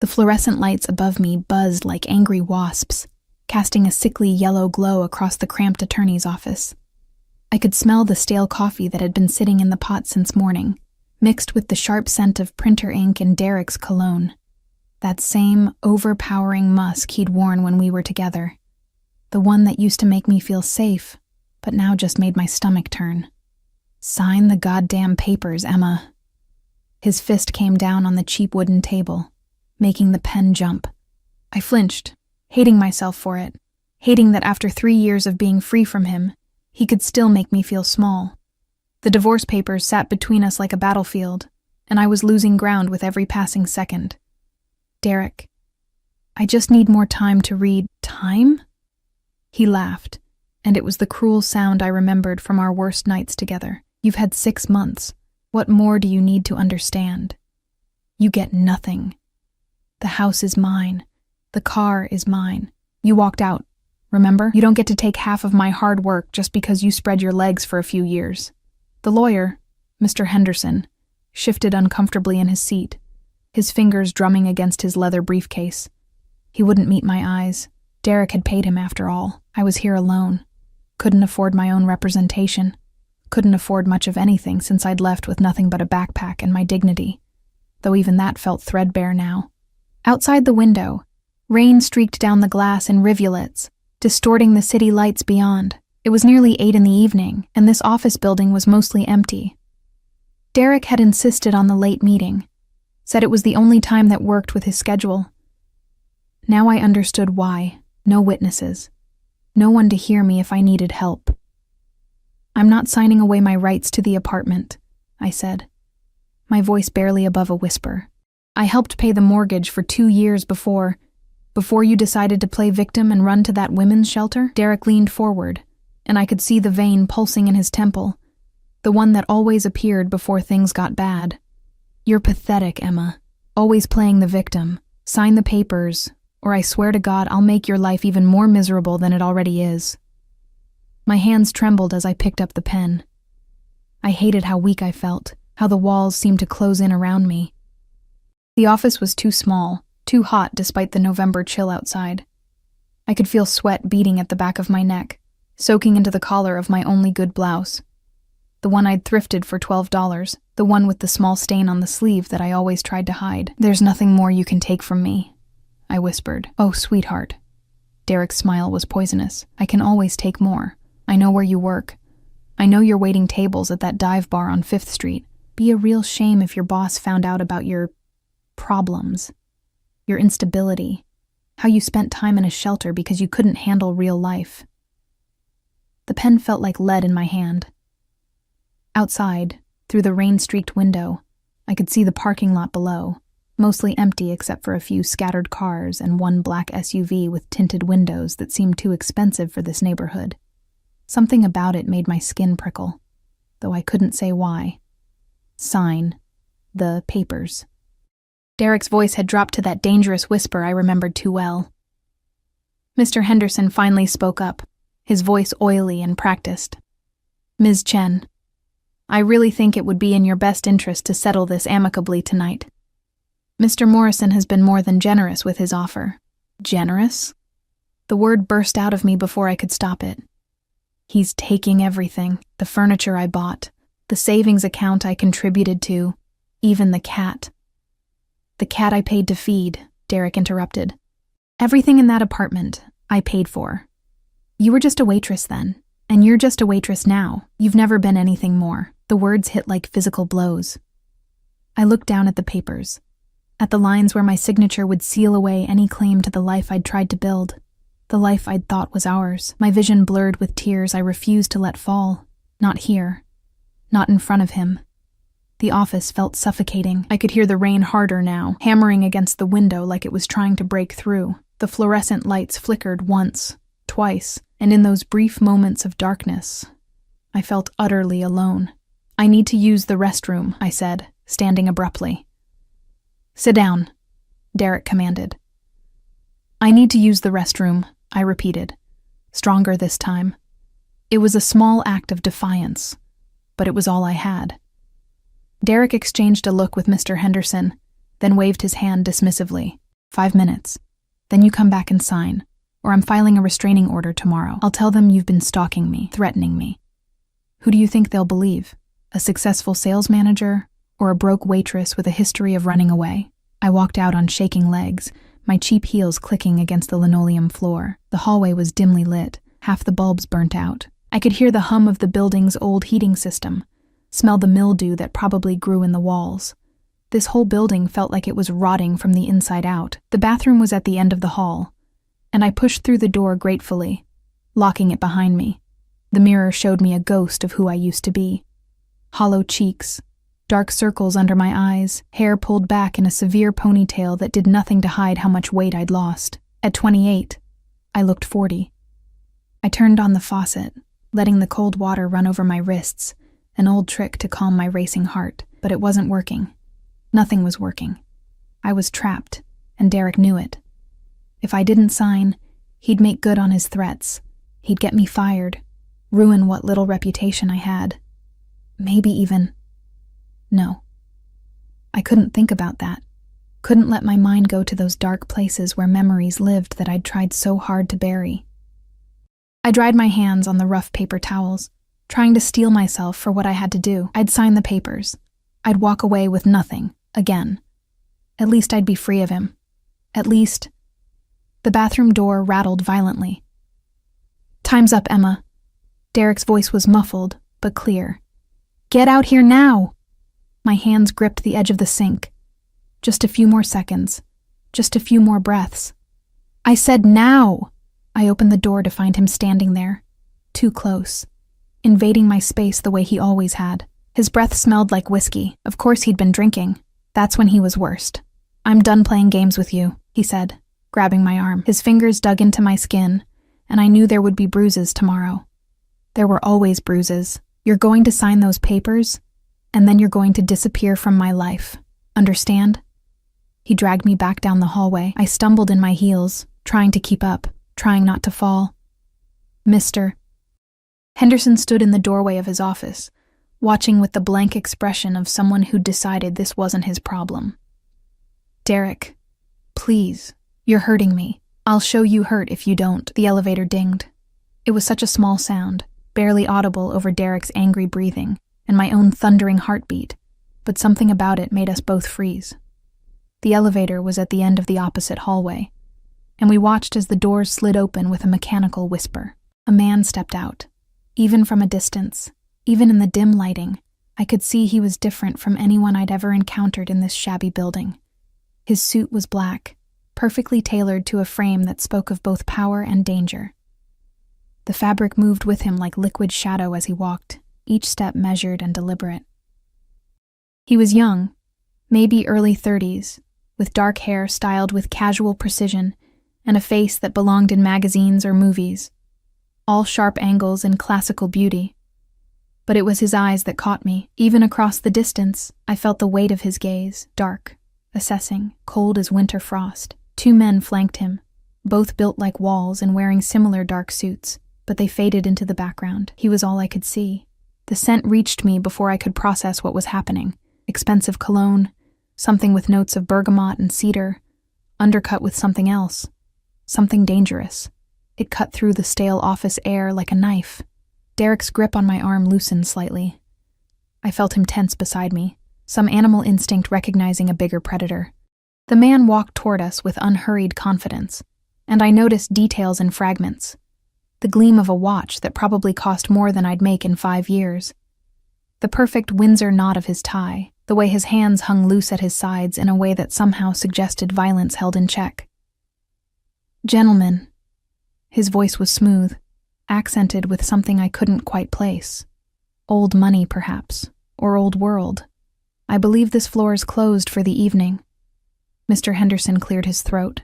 The fluorescent lights above me buzzed like angry wasps, casting a sickly yellow glow across the cramped attorney's office. I could smell the stale coffee that had been sitting in the pot since morning, mixed with the sharp scent of printer ink and Derek's cologne. That same overpowering musk he'd worn when we were together. The one that used to make me feel safe, but now just made my stomach turn. "Sign the goddamn papers, Emma." His fist came down on the cheap wooden table, making the pen jump. I flinched, hating myself for it, hating that after 3 years of being free from him, he could still make me feel small. The divorce papers sat between us like a battlefield, and I was losing ground with every passing second. "Derek, I just need more time to read." "Time?" He laughed, and it was the cruel sound I remembered from our worst nights together. "You've had 6 months. What more do you need to understand? You get nothing. The house is mine. The car is mine. You walked out, remember? You don't get to take half of my hard work just because you spread your legs for a few years." The lawyer, Mr. Henderson, shifted uncomfortably in his seat, his fingers drumming against his leather briefcase. He wouldn't meet my eyes. Derek had paid him after all. I was here alone. Couldn't afford my own representation. Couldn't afford much of anything since I'd left with nothing but a backpack and my dignity, though even that felt threadbare now. Outside the window, rain streaked down the glass in rivulets, distorting the city lights beyond. It was nearly 8 in the evening, and this office building was mostly empty. Derek had insisted on the late meeting, said it was the only time that worked with his schedule. Now I understood why. No witnesses. No one to hear me if I needed help. "I'm not signing away my rights to the apartment," I said, my voice barely above a whisper. "I helped pay the mortgage for 2 years before you decided to play victim and run to that women's shelter." Derek leaned forward, and I could see the vein pulsing in his temple, the one that always appeared before things got bad. "You're pathetic, Emma. Always playing the victim. Sign the papers, or I swear to God I'll make your life even more miserable than it already is." My hands trembled as I picked up the pen. I hated how weak I felt, how the walls seemed to close in around me. The office was too small, too hot despite the November chill outside. I could feel sweat beating at the back of my neck, soaking into the collar of my only good blouse. The one I'd thrifted for $12, the one with the small stain on the sleeve that I always tried to hide. "There's nothing more you can take from me," I whispered. "Oh, sweetheart." Derek's smile was poisonous. "I can always take more. I know where you work. I know you're waiting tables at that dive bar on 5th Street. Be a real shame if your boss found out about your problems, your instability, how you spent time in a shelter because you couldn't handle real life." The pen felt like lead in my hand. Outside, through the rain-streaked window, I could see the parking lot below, mostly empty except for a few scattered cars and one black SUV with tinted windows that seemed too expensive for this neighborhood. Something about it made my skin prickle, though I couldn't say why. "Sign the papers." Derek's voice had dropped to that dangerous whisper I remembered too well. Mr. Henderson finally spoke up, his voice oily and practiced. "Ms. Chen, I really think it would be in your best interest to settle this amicably tonight. Mr. Morrison has been more than generous with his offer." "Generous?" The word burst out of me before I could stop it. "He's taking everything, the furniture I bought, the savings account I contributed to, even the cat." "The cat I paid to feed," Derek interrupted. "Everything in that apartment, I paid for. You were just a waitress then, and you're just a waitress now. You've never been anything more." The words hit like physical blows. I looked down at the papers, at the lines where my signature would seal away any claim to the life I'd tried to build, the life I'd thought was ours. My vision blurred with tears I refused to let fall. Not here. Not in front of him. The office felt suffocating. I could hear the rain harder now, hammering against the window like it was trying to break through. The fluorescent lights flickered once, twice, and in those brief moments of darkness, I felt utterly alone. "I need to use the restroom," I said, standing abruptly. "Sit down," Derek commanded. "I need to use the restroom," I repeated, stronger this time. It was a small act of defiance, but it was all I had. Derek exchanged a look with Mr. Henderson, then waved his hand dismissively. 5 minutes. Then you come back and sign, or I'm filing a restraining order tomorrow. I'll tell them you've been stalking me, threatening me. Who do you think they'll believe? A successful sales manager, or a broke waitress with a history of running away? I walked out on shaking legs, my cheap heels clicking against the linoleum floor. The hallway was dimly lit, half the bulbs burnt out. I could hear the hum of the building's old heating system, smell the mildew that probably grew in the walls. This whole building felt like it was rotting from the inside out. The bathroom was at the end of the hall, and I pushed through the door gratefully, locking it behind me. The mirror showed me a ghost of who I used to be. Hollow cheeks, dark circles under my eyes, hair pulled back in a severe ponytail that did nothing to hide how much weight I'd lost. At 28, I looked 40. I turned on the faucet, letting the cold water run over my wrists, an old trick to calm my racing heart, but it wasn't working. Nothing was working. I was trapped, and Derek knew it. If I didn't sign, he'd make good on his threats. He'd get me fired, ruin what little reputation I had. Maybe even... No. I couldn't think about that. Couldn't let my mind go to those dark places where memories lived that I'd tried so hard to bury. I dried my hands on the rough paper towels, trying to steel myself for what I had to do. I'd sign the papers. I'd walk away with nothing, again. At least I'd be free of him. At least... The bathroom door rattled violently. "Time's up, Emma." Derek's voice was muffled, but clear. "Get out here now!" My hands gripped the edge of the sink. Just a few more seconds. Just a few more breaths. "I said now!" I opened the door to find him standing there, too close, invading my space the way he always had. His breath smelled like whiskey. Of course he'd been drinking. That's when he was worst. "I'm done playing games with you," he said, grabbing my arm. His fingers dug into my skin, and I knew there would be bruises tomorrow. There were always bruises. "You're going to sign those papers, and then you're going to disappear from my life. Understand?" He dragged me back down the hallway. I stumbled in my heels, trying to keep up, trying not to fall. "Mr." Henderson stood in the doorway of his office, watching with the blank expression of someone who'd decided this wasn't his problem. "Derek, please. You're hurting me. I'll show you hurt if you don't." The elevator dinged. It was such a small sound, barely audible over Derek's angry breathing and my own thundering heartbeat, but something about it made us both freeze. The elevator was at the end of the opposite hallway, and we watched as the doors slid open with a mechanical whisper. A man stepped out. Even from a distance, even in the dim lighting, I could see he was different from anyone I'd ever encountered in this shabby building. His suit was black, perfectly tailored to a frame that spoke of both power and danger. The fabric moved with him like liquid shadow as he walked, each step measured and deliberate. He was young, maybe early 30s, with dark hair styled with casual precision and a face that belonged in magazines or movies, all sharp angles and classical beauty. But it was his eyes that caught me. Even across the distance, I felt the weight of his gaze, dark, assessing, cold as winter frost. 2 men flanked him, both built like walls and wearing similar dark suits, but they faded into the background. He was all I could see. The scent reached me before I could process what was happening. Expensive cologne, something with notes of bergamot and cedar, undercut with something else, something dangerous. It cut through the stale office air like a knife. Derek's grip on my arm loosened slightly. I felt him tense beside me, some animal instinct recognizing a bigger predator. The man walked toward us with unhurried confidence, and I noticed details in fragments. The gleam of a watch that probably cost more than I'd make in 5 years. The perfect Windsor knot of his tie, the way his hands hung loose at his sides in a way that somehow suggested violence held in check. "Gentlemen." His voice was smooth, accented with something I couldn't quite place. Old money, perhaps, or old world. "I believe this floor is closed for the evening." Mr. Henderson cleared his throat.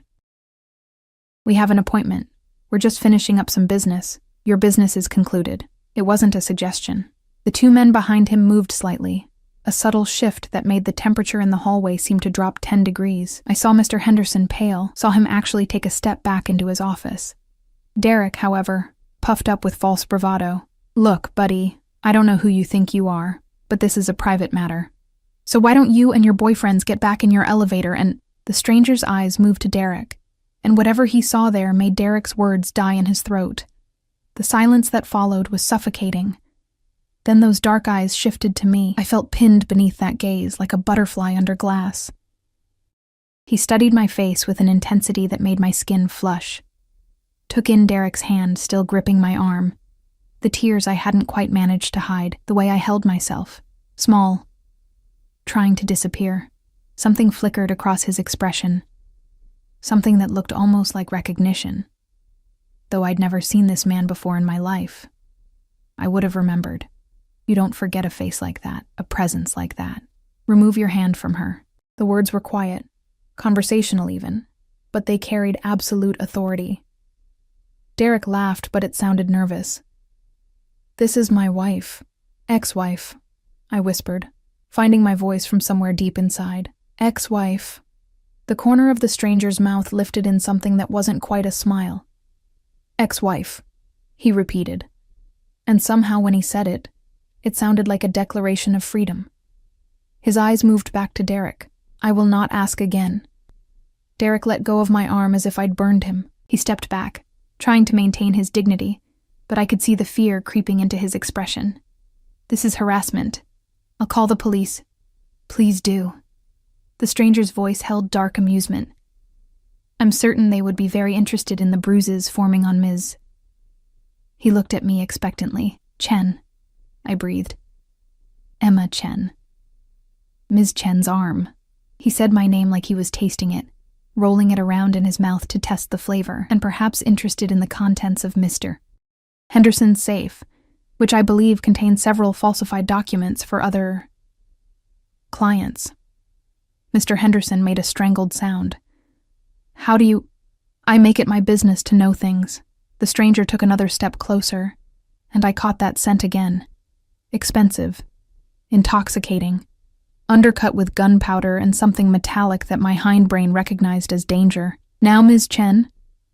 "We have an appointment. We're just finishing up some business. Your business is concluded." It wasn't a suggestion. The 2 men behind him moved slightly, a subtle shift that made the temperature in the hallway seem to drop 10 degrees. I saw Mr. Henderson pale, saw him actually take a step back into his office. Derek, however, puffed up with false bravado. "Look, buddy, I don't know who you think you are, but this is a private matter. So why don't you and your boyfriends get back in your elevator and..." The stranger's eyes moved to Derek, and whatever he saw there made Derek's words die in his throat. The silence that followed was suffocating. Then those dark eyes shifted to me. I felt pinned beneath that gaze, like a butterfly under glass. He studied my face with an intensity that made my skin flush. Took in Derek's hand, still gripping my arm. The tears I hadn't quite managed to hide, the way I held myself. Small. Trying to disappear. Something flickered across his expression. Something that looked almost like recognition. Though I'd never seen this man before in my life. I would have remembered. You don't forget a face like that, a presence like that. Remove your hand from her. The words were quiet, conversational even, but they carried absolute authority. Derek laughed, but it sounded nervous. This is my wife, ex-wife, I whispered, finding my voice from somewhere deep inside. Ex-wife. The corner of the stranger's mouth lifted in something that wasn't quite a smile. Ex-wife, he repeated. And somehow when he said it, it sounded like a declaration of freedom. His eyes moved back to Derek. I will not ask again. Derek let go of my arm as if I'd burned him. He stepped back, trying to maintain his dignity, but I could see the fear creeping into his expression. This is harassment. I'll call the police. Please do. The stranger's voice held dark amusement. I'm certain they would be very interested in the bruises forming on Ms. He looked at me expectantly. Chen, I breathed. Emma Chen. Ms. Chen's arm. He said my name like he was tasting it, rolling it around in his mouth to test the flavor, and perhaps interested in the contents of Mr. Henderson's safe, which I believe contained several falsified documents for other clients. Mr. Henderson made a strangled sound. How do you... I make it my business to know things. The stranger took another step closer, and I caught that scent again. Expensive. Intoxicating. Undercut with gunpowder and something metallic that my hindbrain recognized as danger. Now, Ms. Chen,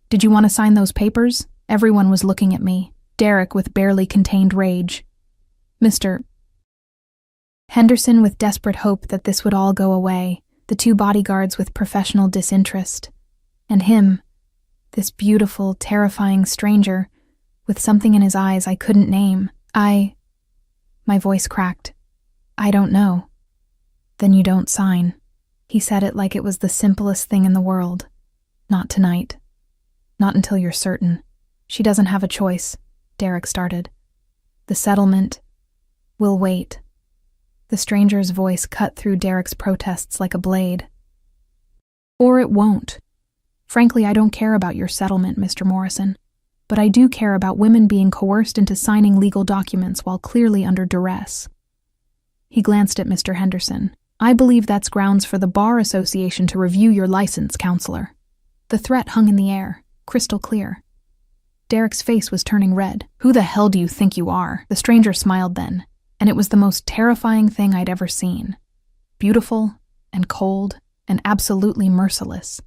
did you want to sign those papers? Everyone was looking at me. Derek with barely contained rage. Mr. Henderson with desperate hope that this would all go away. The two bodyguards with professional disinterest. And him, this beautiful, terrifying stranger, with something in his eyes I couldn't name. My voice cracked. I don't know. Then you don't sign. He said it like it was the simplest thing in the world. Not tonight. Not until you're certain. She doesn't have a choice, Derek started. The settlement will wait. The stranger's voice cut through Derek's protests like a blade. Or it won't. Frankly, I don't care about your settlement, Mr. Morrison. But I do care about women being coerced into signing legal documents while clearly under duress. He glanced at Mr. Henderson. I believe that's grounds for the Bar Association to review your license, counselor. The threat hung in the air, crystal clear. Derek's face was turning red. Who the hell do you think you are? The stranger smiled then, and it was the most terrifying thing I'd ever seen. Beautiful and cold and absolutely merciless.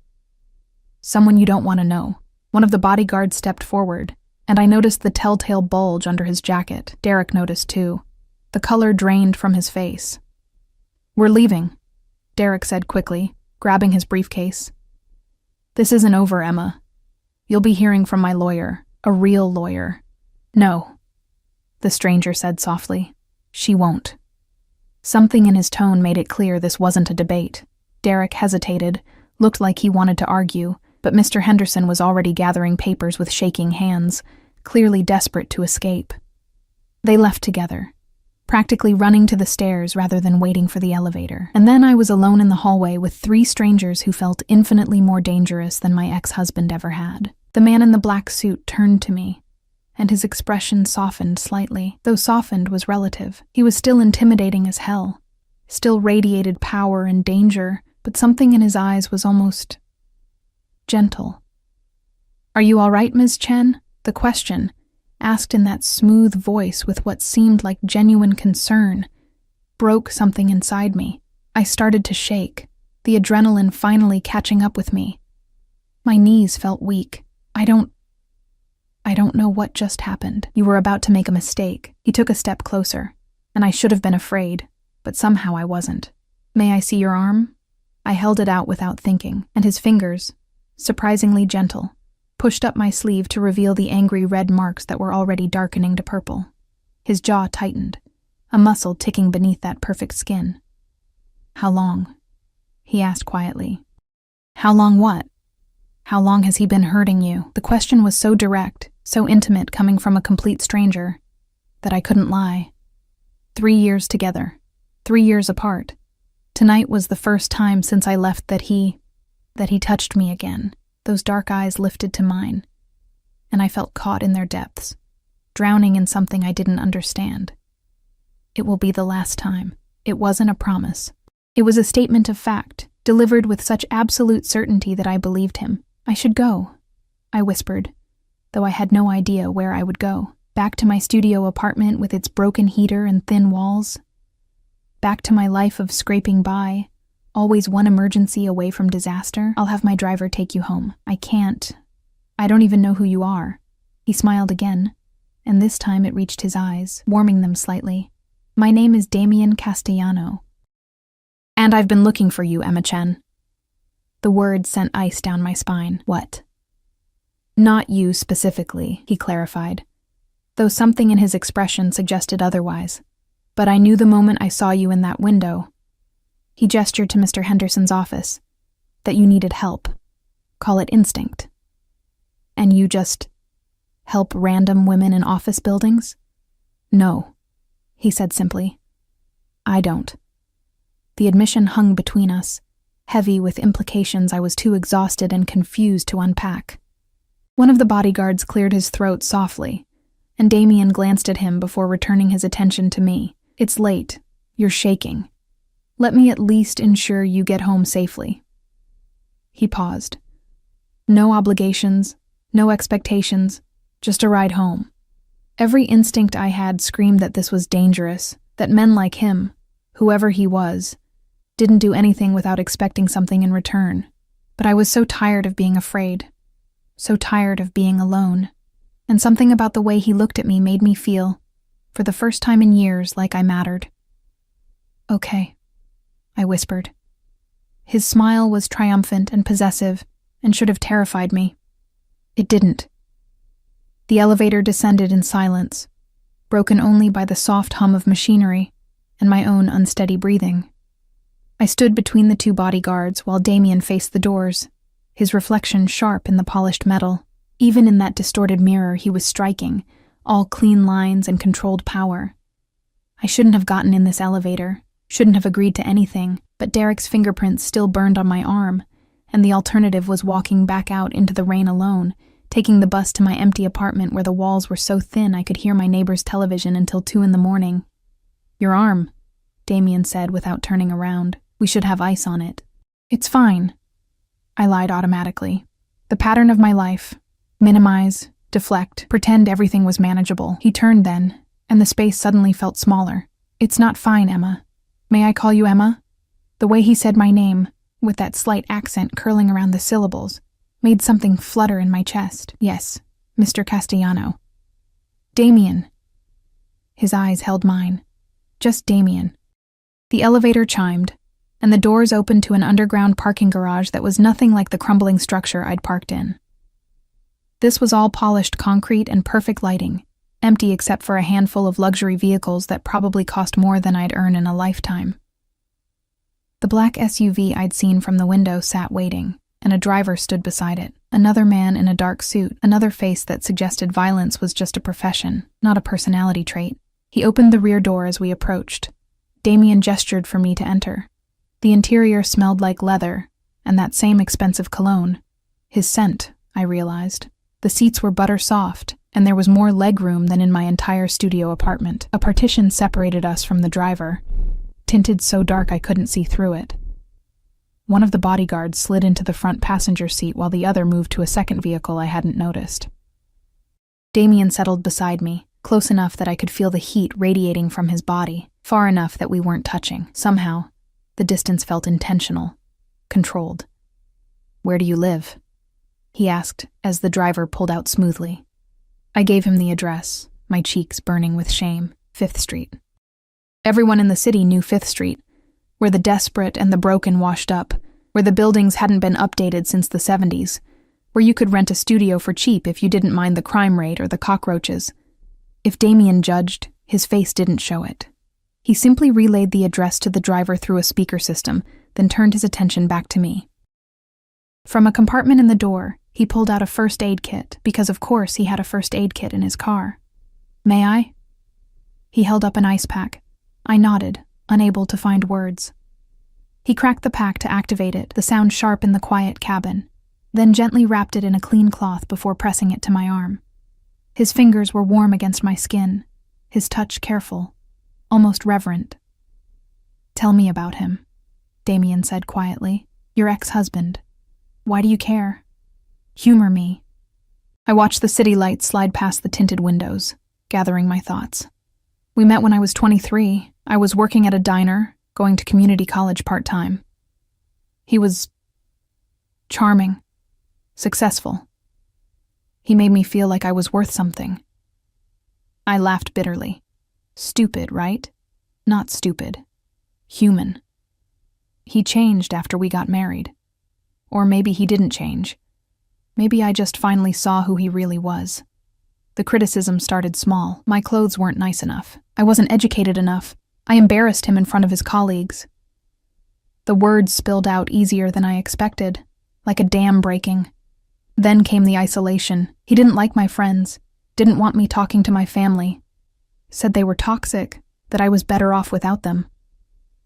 Someone you don't want to know. One of the bodyguards stepped forward, and I noticed the telltale bulge under his jacket. Derek noticed too. The color drained from his face. We're leaving, Derek said quickly, grabbing his briefcase. This isn't over, Emma. You'll be hearing from my lawyer, a real lawyer. No, the stranger said softly. She won't. Something in his tone made it clear this wasn't a debate. Derek hesitated, looked like he wanted to argue, but Mr. Henderson was already gathering papers with shaking hands, clearly desperate to escape. They left together, practically running to the stairs rather than waiting for the elevator. And then I was alone in the hallway with three strangers who felt infinitely more dangerous than my ex-husband ever had. The man in the black suit turned to me, and his expression softened slightly. Though softened was relative. He was still intimidating as hell, still radiated power and danger, but something in his eyes was almost gentle. Are you all right, Ms. Chen? The question, asked in that smooth voice with what seemed like genuine concern, broke something inside me. I started to shake, the adrenaline finally catching up with me. My knees felt weak. I don't know what just happened. You were about to make a mistake. He took a step closer, and I should have been afraid, but somehow I wasn't. May I see your arm? I held it out without thinking, and his fingers, surprisingly gentle, pushed up my sleeve to reveal the angry red marks that were already darkening to purple. His jaw tightened, a muscle ticking beneath that perfect skin. "How long?" he asked quietly. "How long what? How long has he been hurting you?" The question was so direct, so intimate coming from a complete stranger, that I couldn't lie. 3 years together, 3 years apart. Tonight was the first time since I left that he touched me again. Those dark eyes lifted to mine, and I felt caught in their depths, drowning in something I didn't understand. It will be the last time. It wasn't a promise. It was a statement of fact, delivered with such absolute certainty that I believed him. "I should go," I whispered, though I had no idea where I would go. Back to my studio apartment with its broken heater and thin walls. Back to my life of scraping by, always one emergency away from disaster. "I'll have my driver take you home." "I can't. I don't even know who you are." He smiled again, and this time it reached his eyes, warming them slightly. "My name is Damien Castellano. And I've been looking for you, Emma Chen." The word sent ice down my spine. "What?" "Not you specifically," he clarified, though something in his expression suggested otherwise. "But I knew the moment I saw you in that window," he gestured to Mr. Henderson's office, "that you needed help. Call it instinct. And you just help random women in office buildings?" "No," he said simply. "I don't." The admission hung between us, heavy with implications I was too exhausted and confused to unpack. One of the bodyguards cleared his throat softly, and Damien glanced at him before returning his attention to me. "It's late. You're shaking. Let me at least ensure you get home safely." He paused. "No obligations, no expectations, just a ride home." Every instinct I had screamed that this was dangerous, that men like him, whoever he was, didn't do anything without expecting something in return. But I was so tired of being afraid, so tired of being alone, and something about the way he looked at me made me feel, for the first time in years, like I mattered. "Okay," I whispered. His smile was triumphant and possessive, and should have terrified me. It didn't. The elevator descended in silence, broken only by the soft hum of machinery and my own unsteady breathing. I stood between the two bodyguards while Damien faced the doors, his reflection sharp in the polished metal. Even in that distorted mirror he was striking, all clean lines and controlled power. I shouldn't have gotten in this elevator, shouldn't have agreed to anything, but Derek's fingerprints still burned on my arm, and the alternative was walking back out into the rain alone, taking the bus to my empty apartment where the walls were so thin I could hear my neighbor's television until 2 a.m. "Your arm," Damien said without turning around. "We should have ice on it." "It's fine," I lied automatically. The pattern of my life. Minimize, deflect, pretend everything was manageable. He turned then, and the space suddenly felt smaller. "It's not fine, Emma. May I call you Emma?" The way he said my name, with that slight accent curling around the syllables, made something flutter in my chest. "Yes, Mr. Castellano." "Damien." His eyes held mine. Just Damien. The elevator chimed, and the doors opened to an underground parking garage that was nothing like the crumbling structure I'd parked in. This was all polished concrete and perfect lighting, empty except for a handful of luxury vehicles that probably cost more than I'd earn in a lifetime. The black SUV I'd seen from the window sat waiting, and a driver stood beside it. Another man in a dark suit, another face that suggested violence was just a profession, not a personality trait. He opened the rear door as we approached. Damien gestured for me to enter. The interior smelled like leather, and that same expensive cologne. His scent, I realized. The seats were butter soft, and there was more leg room than in my entire studio apartment. A partition separated us from the driver, tinted so dark I couldn't see through it. One of the bodyguards slid into the front passenger seat while the other moved to a second vehicle I hadn't noticed. Damien settled beside me, close enough that I could feel the heat radiating from his body, far enough that we weren't touching. Somehow, the distance felt intentional, controlled. "Where do you live?" he asked as the driver pulled out smoothly. I gave him the address, my cheeks burning with shame. 5th Street. Everyone in the city knew 5th Street, where the desperate and the broken washed up, where the buildings hadn't been updated since the 70s, where you could rent a studio for cheap if you didn't mind the crime rate or the cockroaches. If Damien judged, his face didn't show it. He simply relayed the address to the driver through a speaker system, then turned his attention back to me. From a compartment in the door, he pulled out a first aid kit, because of course he had a first aid kit in his car. "May I?" He held up an ice pack. I nodded, unable to find words. He cracked the pack to activate it, the sound sharp in the quiet cabin, then gently wrapped it in a clean cloth before pressing it to my arm. His fingers were warm against my skin, his touch careful, almost reverent. "Tell me about him," Damien said quietly. "Your ex-husband. Why do you care? Humor me." I watched the city lights slide past the tinted windows, gathering my thoughts. "We met when I was 23. I was working at a diner, going to community college part-time. He was charming, successful. He made me feel like I was worth something." I laughed bitterly. Stupid, right? Not stupid. Human. He changed after we got married. Or maybe he didn't change. Maybe I just finally saw who he really was. The criticism started small. My clothes weren't nice enough. I wasn't educated enough. I embarrassed him in front of his colleagues. The words spilled out easier than I expected, like a dam breaking. Then came the isolation. He didn't like my friends, didn't want me talking to my family. Said they were toxic, that I was better off without them.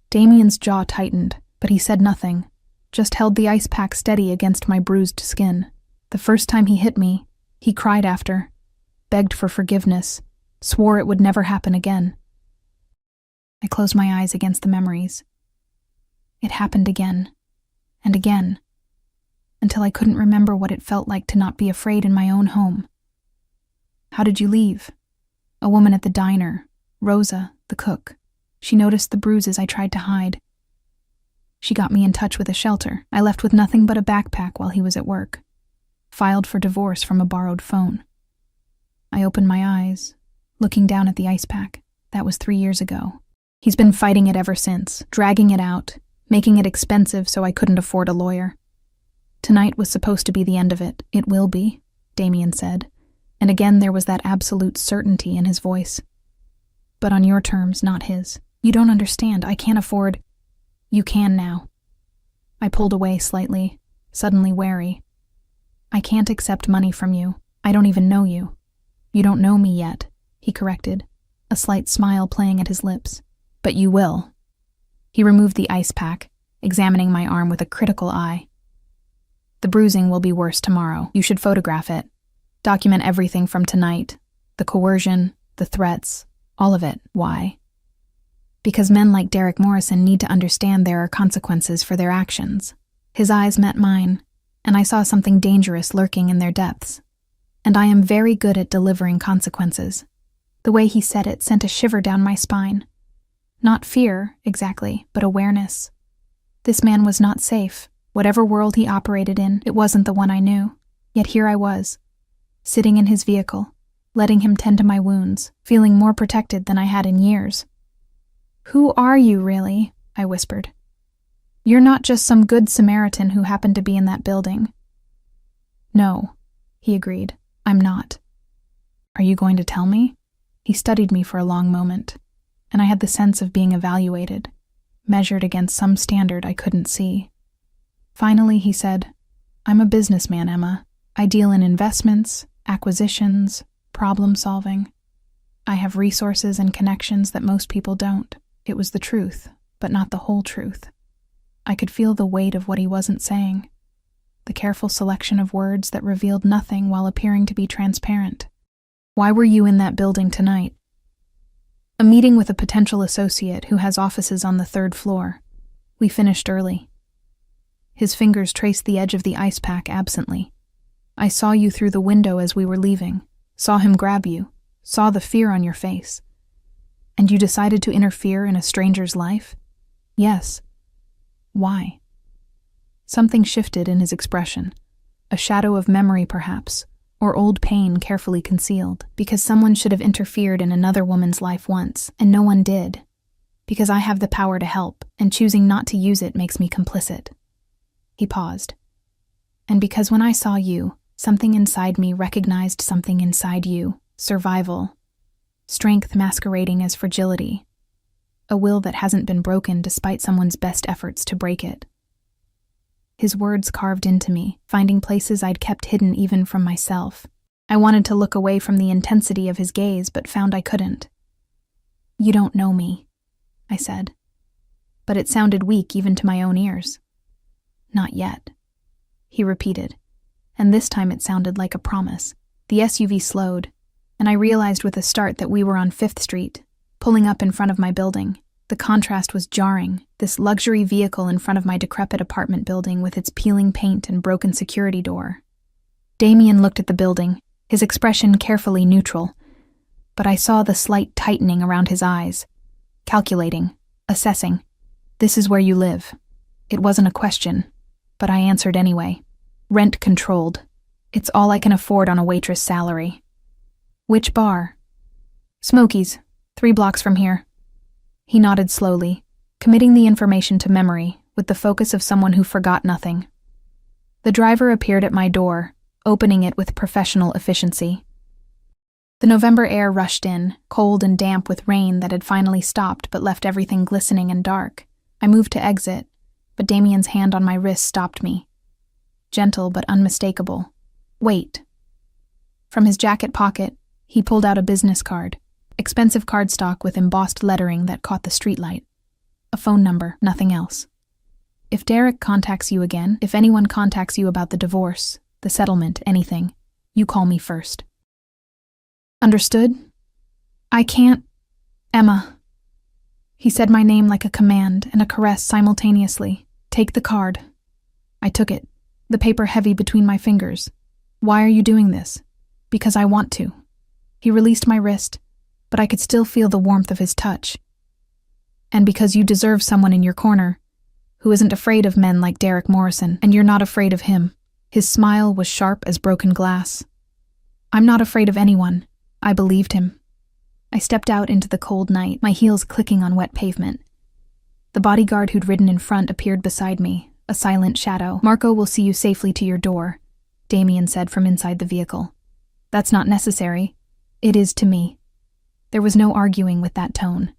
Damien's jaw tightened, but he said nothing, just held the ice pack steady against my bruised skin. The first time he hit me, he cried after, begged for forgiveness, swore it would never happen again. I closed my eyes against the memories. It happened again, and again, until I couldn't remember what it felt like to not be afraid in my own home. "How did you leave?" A woman at the diner, Rosa, the cook. She noticed the bruises I tried to hide. She got me in touch with a shelter. I left with nothing but a backpack while he was at work. Filed for divorce from a borrowed phone. I opened my eyes, looking down at the ice pack. That was 3 years ago. He's been fighting it ever since, dragging it out, making it expensive so I couldn't afford a lawyer. Tonight was supposed to be the end of it. "It will be," Damien said, and again there was that absolute certainty in his voice. "But on your terms, not his. You don't understand. I can't afford—" "You can now." I pulled away slightly, suddenly wary. "I can't accept money from you. I don't even know you." "You don't know me yet," he corrected, a slight smile playing at his lips. "But you will." He removed the ice pack, examining my arm with a critical eye. "The bruising will be worse tomorrow. You should photograph it. Document everything from tonight. The coercion, the threats, all of it. Why? Because men like Derek Morrison need to understand there are consequences for their actions." His eyes met mine, and I saw something dangerous lurking in their depths. And I am very good at delivering consequences. The way he said it sent a shiver down my spine. Not fear, exactly, but awareness. This man was not safe. Whatever world he operated in, it wasn't the one I knew. Yet here I was, sitting in his vehicle, letting him tend to my wounds, feeling more protected than I had in years. "Who are you, really?" I whispered. "You're not just some good Samaritan who happened to be in that building." "No," he agreed. "I'm not." "Are you going to tell me?" He studied me for a long moment, and I had the sense of being evaluated, measured against some standard I couldn't see. Finally, he said, "I'm a businessman, Emma. I deal in investments, acquisitions, problem solving. I have resources and connections that most people don't." It was the truth, but not the whole truth. I could feel the weight of what he wasn't saying, the careful selection of words that revealed nothing while appearing to be transparent. "Why were you in that building tonight?" "A meeting with a potential associate who has offices on the 3rd floor. We finished early." His fingers traced the edge of the ice pack absently. "I saw you through the window as we were leaving, saw him grab you, saw the fear on your face. And you decided to interfere in a stranger's life?" "Yes." "Why?" Something shifted in his expression. A shadow of memory, perhaps, or old pain carefully concealed. "Because someone should have interfered in another woman's life once, and no one did. Because I have the power to help, and choosing not to use it makes me complicit." He paused. And because when I saw you, something inside me recognized something inside you. Survival. Strength masquerading as fragility. A will that hasn't been broken despite someone's best efforts to break it. His words carved into me, finding places I'd kept hidden even from myself. I wanted to look away from the intensity of his gaze, but found I couldn't. You don't know me, I said. But it sounded weak even to my own ears. Not yet, he repeated, and this time it sounded like a promise. The SUV slowed, and I realized with a start that we were on 5th Street, pulling up in front of my building. The contrast was jarring, this luxury vehicle in front of my decrepit apartment building with its peeling paint and broken security door. Damien looked at the building, his expression carefully neutral, but I saw the slight tightening around his eyes. Calculating, assessing. This is where you live. It wasn't a question, but I answered anyway. Rent controlled. It's all I can afford on a waitress salary. Which bar? Smokey's, 3 blocks from here. He nodded slowly, committing the information to memory with the focus of someone who forgot nothing. The driver appeared at my door, opening it with professional efficiency. The November air rushed in, cold and damp with rain that had finally stopped but left everything glistening and dark. I moved to exit, but Damien's hand on my wrist stopped me. Gentle but unmistakable. Wait. From his jacket pocket, he pulled out a business card, expensive cardstock with embossed lettering that caught the streetlight. A phone number, nothing else. If Derek contacts you again, if anyone contacts you about the divorce, the settlement, anything, you call me first. Understood? I can't... Emma. He said my name like a command and a caress simultaneously. Take the card. I took it, the paper heavy between my fingers. Why are you doing this? Because I want to. He released my wrist, but I could still feel the warmth of his touch. And because you deserve someone in your corner who isn't afraid of men like Derek Morrison, and you're not afraid of him. His smile was sharp as broken glass. I'm not afraid of anyone. I believed him. I stepped out into the cold night, my heels clicking on wet pavement. The bodyguard who'd ridden in front appeared beside me, a silent shadow. Marco will see you safely to your door, Damien said from inside the vehicle. That's not necessary. It is to me. There was no arguing with that tone.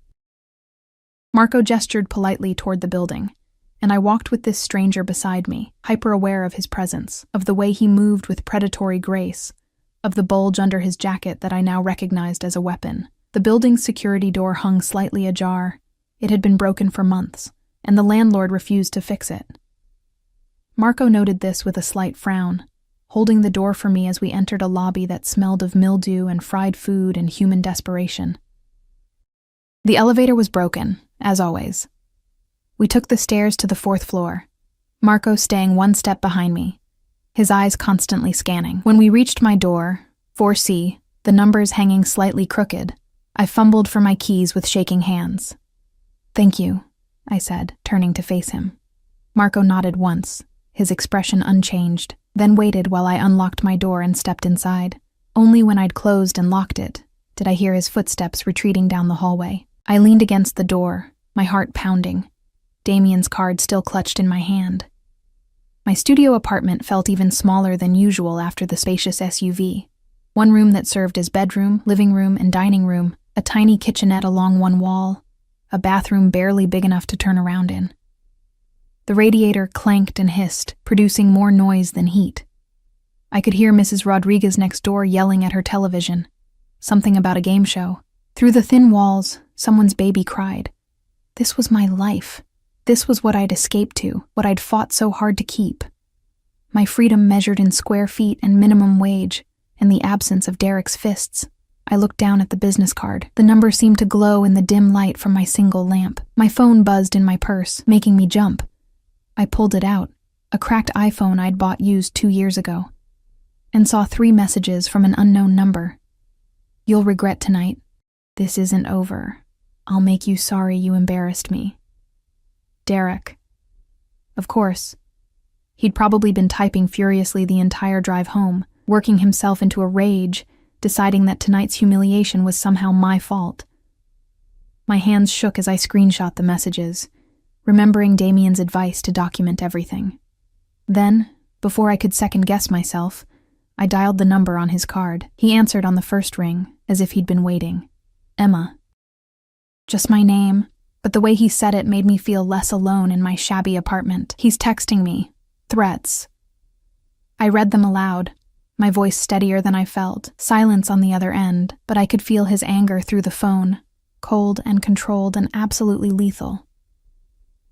Marco gestured politely toward the building, and I walked with this stranger beside me, hyper-aware of his presence, of the way he moved with predatory grace, of the bulge under his jacket that I now recognized as a weapon. The building's security door hung slightly ajar. It had been broken for months, and the landlord refused to fix it. Marco noted this with a slight frown, holding the door for me as we entered a lobby that smelled of mildew and fried food and human desperation. The elevator was broken, as always. We took the stairs to the 4th floor, Marco staying one step behind me, his eyes constantly scanning. When we reached my door, 4C, the numbers hanging slightly crooked, I fumbled for my keys with shaking hands. Thank you, I said, turning to face him. Marco nodded once, his expression unchanged, then waited while I unlocked my door and stepped inside. Only when I'd closed and locked it did I hear his footsteps retreating down the hallway. I leaned against the door, my heart pounding, Damien's card still clutched in my hand. My studio apartment felt even smaller than usual after the spacious SUV. One room that served as bedroom, living room, and dining room, a tiny kitchenette along one wall, a bathroom barely big enough to turn around in. The radiator clanked and hissed, producing more noise than heat. I could hear Mrs. Rodriguez next door yelling at her television, something about a game show. Through the thin walls, someone's baby cried. This was my life. This was what I'd escaped to, what I'd fought so hard to keep. My freedom measured in square feet and minimum wage, and the absence of Derek's fists. I looked down at the business card. The number seemed to glow in the dim light from my single lamp. My phone buzzed in my purse, making me jump. I pulled it out, a cracked iPhone I'd bought used 2 years ago, and saw 3 messages from an unknown number. You'll regret tonight. This isn't over. I'll make you sorry you embarrassed me. Derek. Of course. He'd probably been typing furiously the entire drive home, working himself into a rage, deciding that tonight's humiliation was somehow my fault. My hands shook as I screenshot the messages, remembering Damien's advice to document everything. Then, before I could second-guess myself, I dialed the number on his card. He answered on the first ring, as if he'd been waiting. Emma. Just my name, but the way he said it made me feel less alone in my shabby apartment. He's texting me. Threats. I read them aloud, my voice steadier than I felt, silence on the other end, but I could feel his anger through the phone, cold and controlled and absolutely lethal.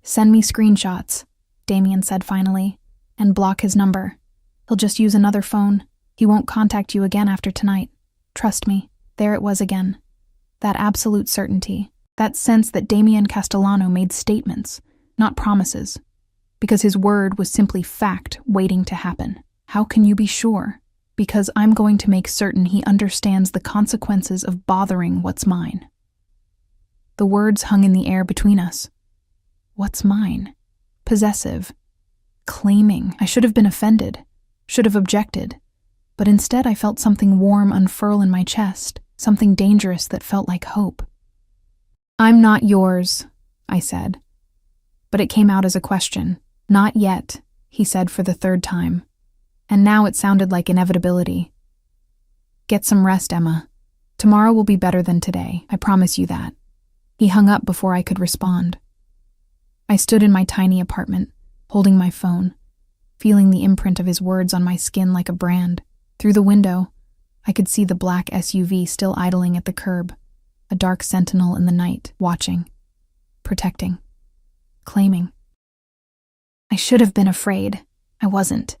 Send me screenshots, Damien said finally, and block his number. He'll just use another phone. He won't contact you again after tonight. Trust me. There it was again. That absolute certainty. That sense that Damien Castellano made statements, not promises, because his word was simply fact waiting to happen. How can you be sure? Because I'm going to make certain he understands the consequences of bothering what's mine. The words hung in the air between us. What's mine? Possessive. Claiming. I should have been offended, should have objected, but instead I felt something warm unfurl in my chest, something dangerous that felt like hope. I'm not yours, I said. But it came out as a question. Not yet, he said for the third time. And now it sounded like inevitability. Get some rest, Emma. Tomorrow will be better than today, I promise you that. He hung up before I could respond. I stood in my tiny apartment, holding my phone, feeling the imprint of his words on my skin like a brand. Through the window, I could see the black SUV still idling at the curb, a dark sentinel in the night, watching, protecting, claiming. I should have been afraid. I wasn't.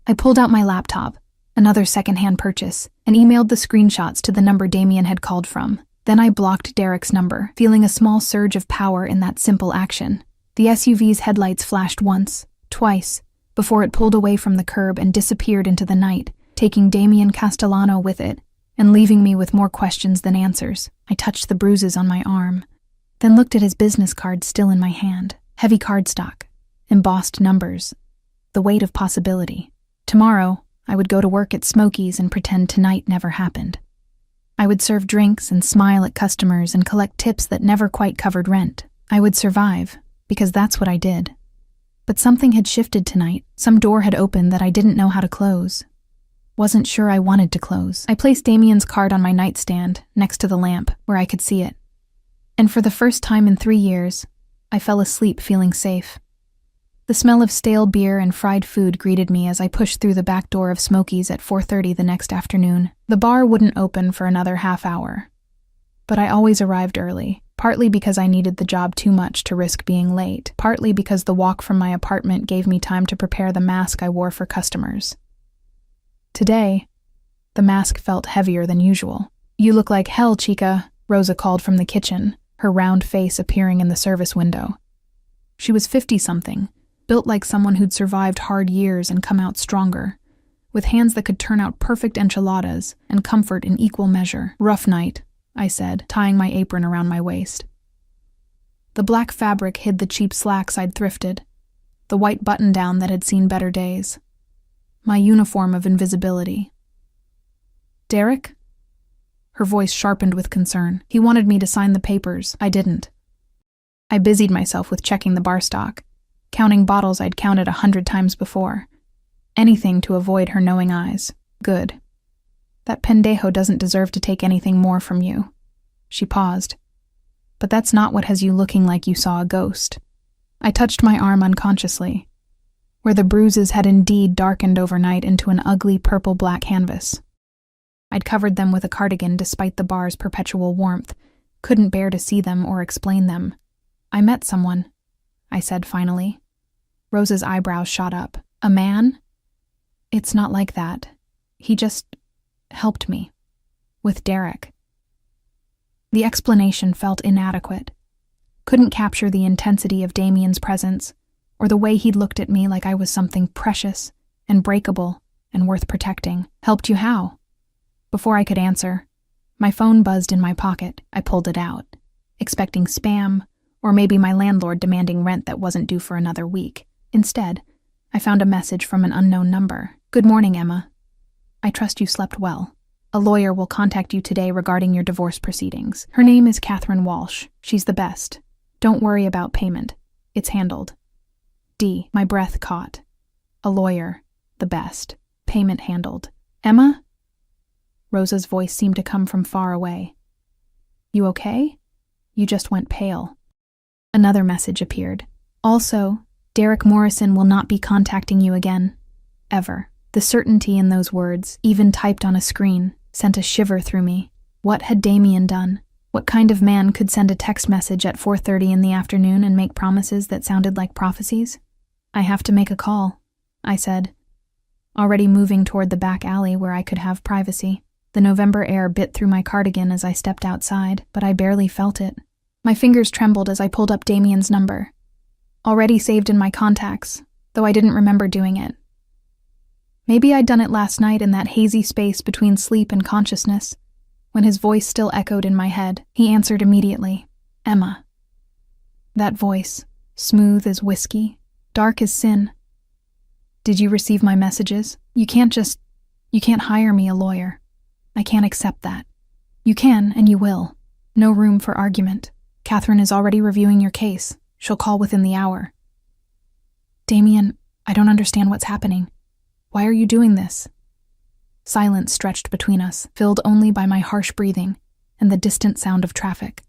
I pulled out my laptop, another secondhand purchase, and emailed the screenshots to the number Damien had called from. Then I blocked Derek's number, feeling a small surge of power in that simple action. The SUV's headlights flashed once, twice, before it pulled away from the curb and disappeared into the night, taking Damien Castellano with it, and leaving me with more questions than answers. I touched the bruises on my arm, then looked at his business card still in my hand. Heavy cardstock, embossed numbers, the weight of possibility. Tomorrow, I would go to work at Smokey's and pretend tonight never happened. I would serve drinks and smile at customers and collect tips that never quite covered rent. I would survive, because that's what I did. But something had shifted tonight. Some door had opened that I didn't know how to close. Wasn't sure I wanted to close. I placed Damien's card on my nightstand, next to the lamp, where I could see it. And for the first time in 3 years, I fell asleep feeling safe. The smell of stale beer and fried food greeted me as I pushed through the back door of Smokey's at 4:30 the next afternoon. The bar wouldn't open for another half hour. But I always arrived early, partly because I needed the job too much to risk being late, partly because the walk from my apartment gave me time to prepare the mask I wore for customers. Today, the mask felt heavier than usual. "You look like hell, Chica," Rosa called from the kitchen, her round face appearing in the service window. She was 50-something, built like someone who'd survived hard years and come out stronger, with hands that could turn out perfect enchiladas and comfort in equal measure. "Rough night," I said, tying my apron around my waist. The black fabric hid the cheap slacks I'd thrifted, the white button-down that had seen better days. My uniform of invisibility. "Derek?" Her voice sharpened with concern. "He wanted me to sign the papers. I didn't." I busied myself with checking the bar stock, counting bottles I'd counted 100 times before. Anything to avoid her knowing eyes. Good. "That pendejo doesn't deserve to take anything more from you." She paused. "But that's not what has you looking like you saw a ghost." I touched my arm unconsciously, where the bruises had indeed darkened overnight into an ugly purple-black canvas. I'd covered them with a cardigan despite the bar's perpetual warmth, couldn't bear to see them or explain them. "I met someone," I said finally. Rosa's eyebrows shot up. "A man?" "It's not like that. He just helped me. With Derek." The explanation felt inadequate. Couldn't capture the intensity of Damien's presence, or the way he'd looked at me like I was something precious and breakable and worth protecting. "Helped you how?" Before I could answer, my phone buzzed in my pocket. I pulled it out, expecting spam, or maybe my landlord demanding rent that wasn't due for another week. Instead, I found a message from an unknown number. "Good morning, Emma. I trust you slept well. A lawyer will contact you today regarding your divorce proceedings. Her name is Catherine Walsh. She's the best. Don't worry about payment. It's handled. D." My breath caught. A lawyer. The best. Payment handled. Emma? Rosa's voice seemed to come from far away. You okay? You just went pale. Another message appeared. Also, Derek Morrison will not be contacting you again. Ever. The certainty in those words, even typed on a screen, sent a shiver through me. What had Damien done? What kind of man could send a text message at 4:30 in the afternoon and make promises that sounded like prophecies? I have to make a call, I said, already moving toward the back alley where I could have privacy. The November air bit through my cardigan as I stepped outside, but I barely felt it. My fingers trembled as I pulled up Damien's number. Already saved in my contacts, though I didn't remember doing it. Maybe I'd done it last night in that hazy space between sleep and consciousness, when his voice still echoed in my head. He answered immediately. Emma. That voice, smooth as whiskey, dark as sin. Did you receive my messages? You can't hire me a lawyer. I can't accept that. You can, and you will. No room for argument. Catherine is already reviewing your case. She'll call within the hour. Damien, I don't understand what's happening. Why are you doing this? Silence stretched between us, filled only by my harsh breathing and the distant sound of traffic.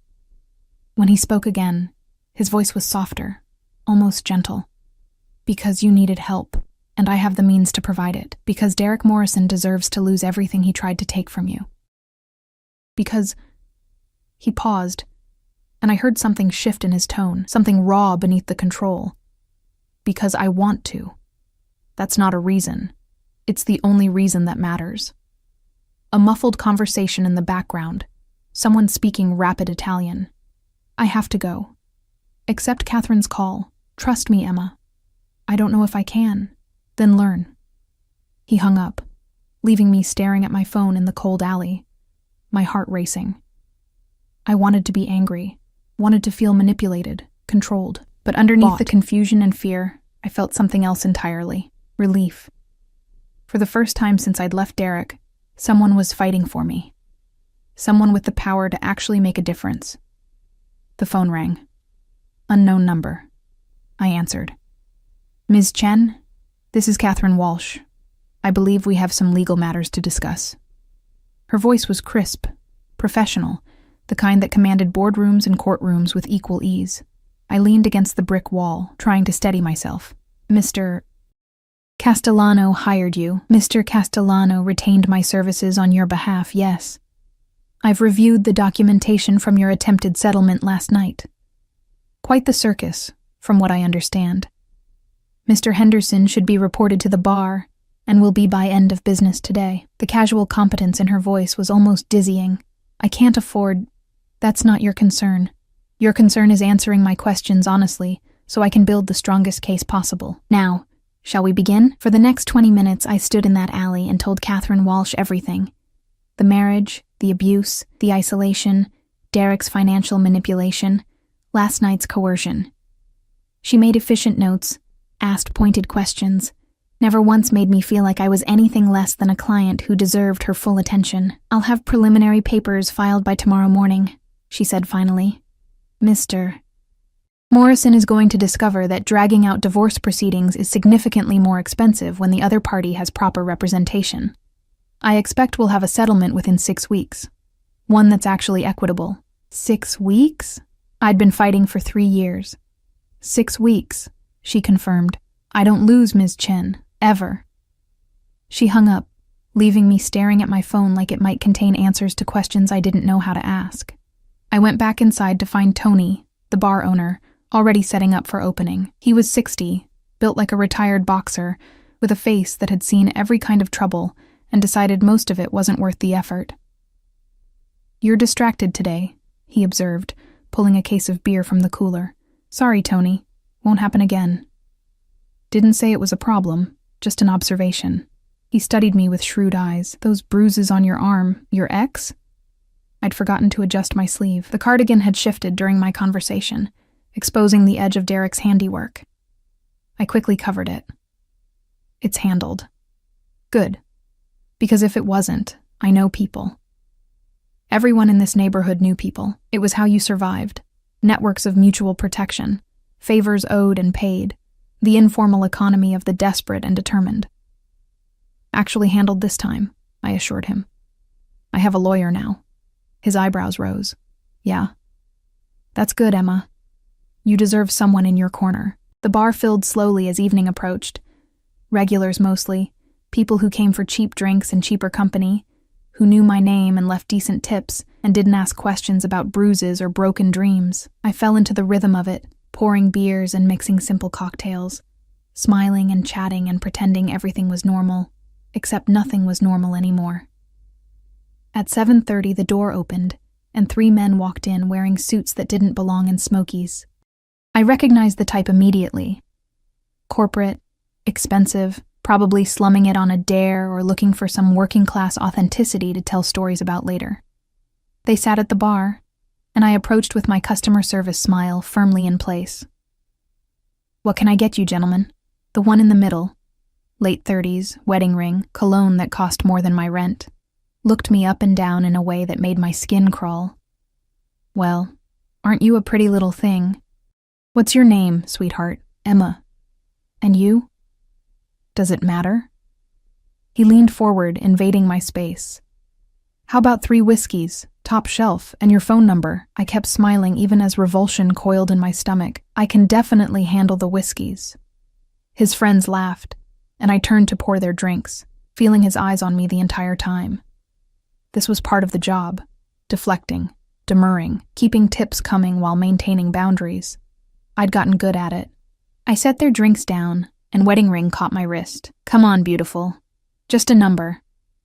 When he spoke again, his voice was softer, almost gentle. Because you needed help, and I have the means to provide it. Because Derek Morrison deserves to lose everything he tried to take from you. Because... He paused, and I heard something shift in his tone, something raw beneath the control. Because I want to. That's not a reason. It's the only reason that matters. A muffled conversation in the background, someone speaking rapid Italian. I have to go. Accept Catherine's call. Trust me, Emma. I don't know if I can. Then learn. He hung up, leaving me staring at my phone in the cold alley, my heart racing. I wanted to be angry, wanted to feel manipulated, controlled, but underneath the confusion and fear, I felt something else entirely. Relief. For the first time since I'd left Derek, someone was fighting for me. Someone with the power to actually make a difference. The phone rang. Unknown number. I answered. Ms. Chen, this is Catherine Walsh. I believe we have some legal matters to discuss. Her voice was crisp, professional, the kind that commanded boardrooms and courtrooms with equal ease. I leaned against the brick wall, trying to steady myself. Mr. Castellano hired you. Mr. Castellano retained my services on your behalf, yes. I've reviewed the documentation from your attempted settlement last night. Quite the circus, from what I understand. Mr. Henderson should be reported to the bar, and will be by end of business today. The casual competence in her voice was almost dizzying. I can't afford... That's not your concern. Your concern is answering my questions honestly, so I can build the strongest case possible. Now, shall we begin? For the next 20 minutes, I stood in that alley and told Catherine Walsh everything. The marriage, the abuse, the isolation, Derek's financial manipulation, last night's coercion. She made efficient notes, asked pointed questions, never once made me feel like I was anything less than a client who deserved her full attention. I'll have preliminary papers filed by tomorrow morning, she said finally. Mr. Morrison is going to discover that dragging out divorce proceedings is significantly more expensive when the other party has proper representation. I expect we'll have a settlement within 6 weeks. One that's actually equitable. 6 weeks? I'd been fighting for 3 years. 6 weeks, she confirmed. I don't lose, Ms. Chen, ever. She hung up, leaving me staring at my phone like it might contain answers to questions I didn't know how to ask. I went back inside to find Tony, the bar owner, already setting up for opening. He was 60, built like a retired boxer, with a face that had seen every kind of trouble and decided most of it wasn't worth the effort. You're distracted today, he observed, pulling a case of beer from the cooler. Sorry, Tony. Won't happen again. Didn't say it was a problem, just an observation. He studied me with shrewd eyes. Those bruises on your arm, your ex? I'd forgotten to adjust my sleeve. The cardigan had shifted during my conversation, exposing the edge of Derek's handiwork. I quickly covered it. It's handled. Good. Because if it wasn't, I know people. Everyone in this neighborhood knew people. It was how you survived. Networks of mutual protection. Favors owed and paid. The informal economy of the desperate and determined. Actually handled this time, I assured him. I have a lawyer now. His eyebrows rose. Yeah. That's good, Emma. You deserve someone in your corner. The bar filled slowly as evening approached. Regulars mostly, people who came for cheap drinks and cheaper company, who knew my name and left decent tips and didn't ask questions about bruises or broken dreams. I fell into the rhythm of it, pouring beers and mixing simple cocktails, smiling and chatting and pretending everything was normal, except nothing was normal anymore. At 7:30, the door opened, and 3 men walked in wearing suits that didn't belong in Smokies. I recognized the type immediately. Corporate, expensive, probably slumming it on a dare or looking for some working-class authenticity to tell stories about later. They sat at the bar, and I approached with my customer service smile firmly in place. What can I get you, gentlemen? The one in the middle, late 30s, wedding ring, cologne that cost more than my rent, looked me up and down in a way that made my skin crawl. Well, aren't you a pretty little thing? What's your name, sweetheart? Emma. And you? Does it matter? He leaned forward, invading my space. How about 3 whiskeys, top shelf, and your phone number? I kept smiling even as revulsion coiled in my stomach. I can definitely handle the whiskeys. His friends laughed, and I turned to pour their drinks, feeling his eyes on me the entire time. This was part of the job, deflecting, demurring, keeping tips coming while maintaining boundaries. I'd gotten good at it. I set their drinks down, and wedding ring caught my wrist. Come on, beautiful. Just a number.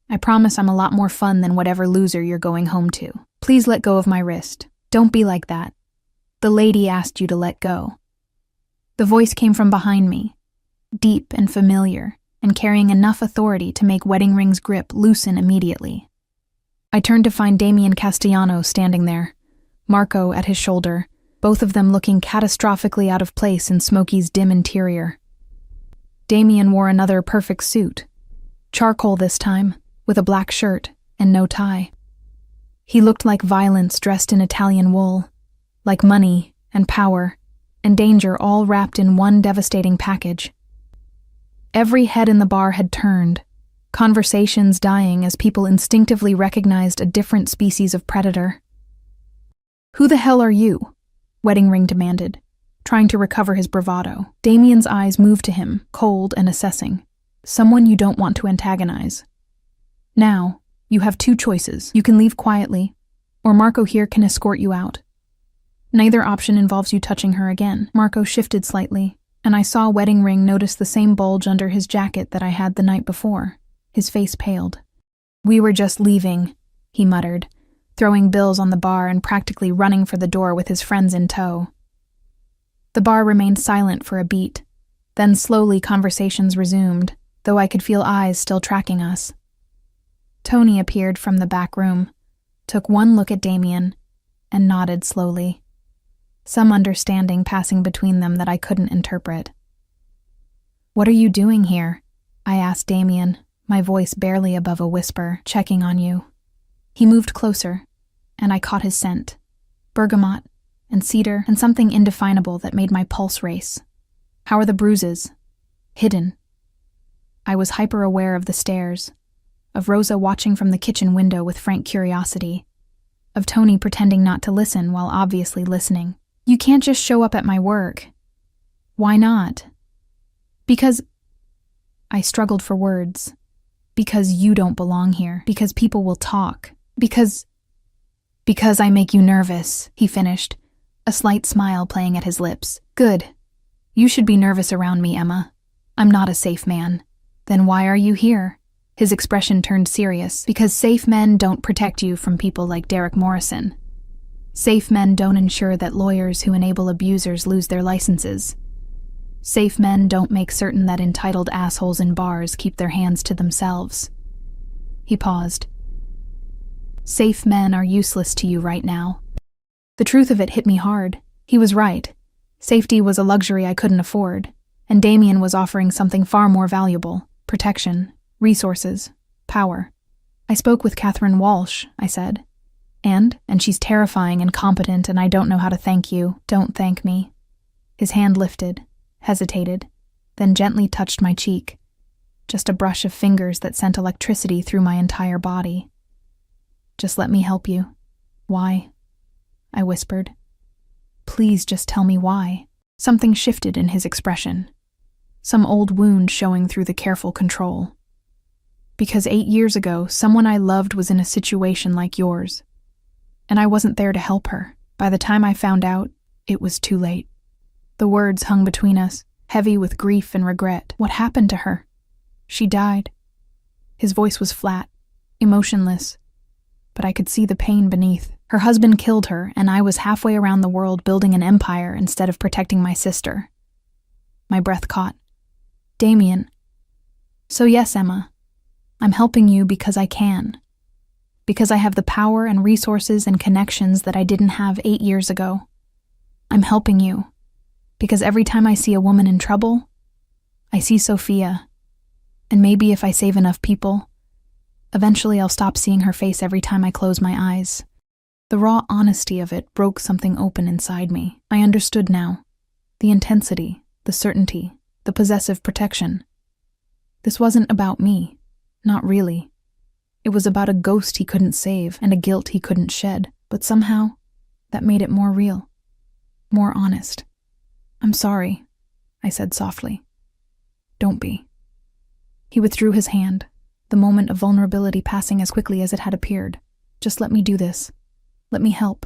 I promise I'm a lot more fun than whatever loser you're going home to. Please let go of my wrist. Don't be like that. The lady asked you to let go. The voice came from behind me, deep and familiar, and carrying enough authority to make wedding ring's grip loosen immediately. I turned to find Damien Castellano standing there, Marco at his shoulder, both of them looking catastrophically out of place in Smokey's dim interior. Damien wore another perfect suit, charcoal this time, with a black shirt and no tie. He looked like violence dressed in Italian wool, like money and power and danger all wrapped in one devastating package. Every head in the bar had turned, conversations dying as people instinctively recognized a different species of predator. Who the hell are you? Wedding ring demanded, trying to recover his bravado. Damien's eyes moved to him, cold and assessing. Someone you don't want to antagonize. Now, you have 2 choices. You can leave quietly, or Marco here can escort you out. Neither option involves you touching her again. Marco shifted slightly, and I saw wedding ring notice the same bulge under his jacket that I had the night before. His face paled. We were just leaving, he muttered, throwing bills on the bar and practically running for the door with his friends in tow. The bar remained silent for a beat. Then slowly conversations resumed, though I could feel eyes still tracking us. Tony appeared from the back room, took one look at Damien, and nodded slowly, some understanding passing between them that I couldn't interpret. What are you doing here? I asked Damien, my voice barely above a whisper, checking on you. He moved closer, and I caught his scent, bergamot and cedar and something indefinable that made my pulse race. How are the bruises? Hidden. I was hyper-aware of the stairs, of Rosa watching from the kitchen window with frank curiosity, of Tony pretending not to listen while obviously listening. You can't just show up at my work. Why not? Because... I struggled for words. Because you don't belong here. Because people will talk. Because I make you nervous, he finished, a slight smile playing at his lips. Good. You should be nervous around me, Emma. I'm not a safe man. Then why are you here? His expression turned serious. Because safe men don't protect you from people like Derek Morrison. Safe men don't ensure that lawyers who enable abusers lose their licenses. Safe men don't make certain that entitled assholes in bars keep their hands to themselves. He paused. Safe men are useless to you right now. The truth of it hit me hard. He was right. Safety was a luxury I couldn't afford, and Damien was offering something far more valuable: protection, resources, power. I spoke with Catherine Walsh, I said. And she's terrifying and competent, and I don't know how to thank you. Don't thank me. His hand lifted, hesitated, then gently touched my cheek. Just a brush of fingers that sent electricity through my entire body. "Just let me help you." "Why?" I whispered. "Please just tell me why." Something shifted in his expression. Some old wound showing through the careful control. "Because 8 years ago, someone I loved was in a situation like yours. And I wasn't there to help her. By the time I found out, it was too late." The words hung between us, heavy with grief and regret. "What happened to her?" "She died." His voice was flat, emotionless, but I could see the pain beneath. Her husband killed her, and I was halfway around the world building an empire instead of protecting my sister. My breath caught. "Damien." "So yes, Emma, I'm helping you because I can. Because I have the power and resources and connections that I didn't have 8 years ago. I'm helping you because every time I see a woman in trouble, I see Sophia. And maybe if I save enough people, eventually I'll stop seeing her face every time I close my eyes." The raw honesty of it broke something open inside me. I understood now. The intensity, the certainty, the possessive protection. This wasn't about me. Not really. It was about a ghost he couldn't save and a guilt he couldn't shed. But somehow, that made it more real. More honest. "I'm sorry," I said softly. "Don't be." He withdrew his hand, the moment of vulnerability passing as quickly as it had appeared. "Just let me do this. Let me help."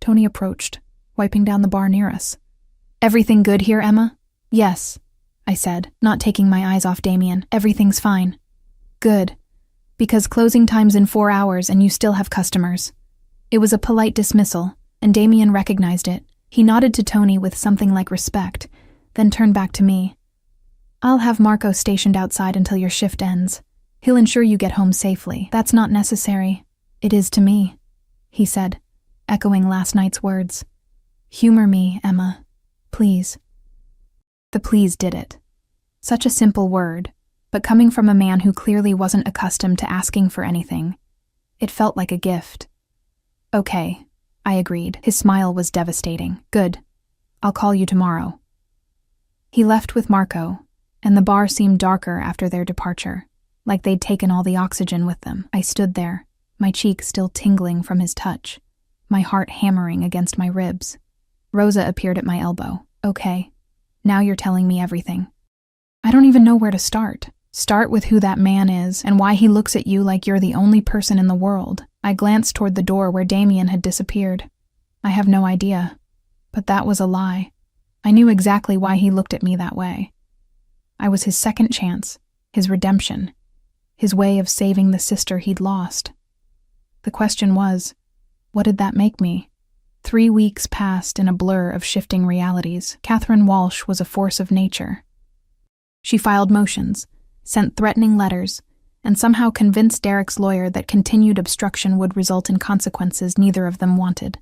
Tony approached, wiping down the bar near us. "Everything good here, Emma?" "Yes," I said, not taking my eyes off Damien. "Everything's fine." "Good. Because closing time's in 4 hours and you still have customers." It was a polite dismissal, and Damien recognized it. He nodded to Tony with something like respect, then turned back to me. "I'll have Marco stationed outside until your shift ends. He'll ensure you get home safely." "That's not necessary." "It is to me," he said, echoing last night's words. "Humor me, Emma. Please." The please did it. Such a simple word, but coming from a man who clearly wasn't accustomed to asking for anything, it felt like a gift. "Okay," I agreed. His smile was devastating. "Good. I'll call you tomorrow." He left with Marco, and the bar seemed darker after their departure, like they'd taken all the oxygen with them. I stood there, my cheek still tingling from his touch, my heart hammering against my ribs. Rosa appeared at my elbow. "Okay, now you're telling me everything." "I don't even know where to start." "Start with who that man is and why he looks at you like you're the only person in the world." I glanced toward the door where Damien had disappeared. "I have no idea, but that was a lie. I knew exactly why he looked at me that way. I was his second chance, his redemption, his way of saving the sister he'd lost. The question was, what did that make me? 3 weeks passed in a blur of shifting realities. Catherine Walsh was a force of nature. She filed motions, sent threatening letters, and somehow convinced Derek's lawyer that continued obstruction would result in consequences neither of them wanted.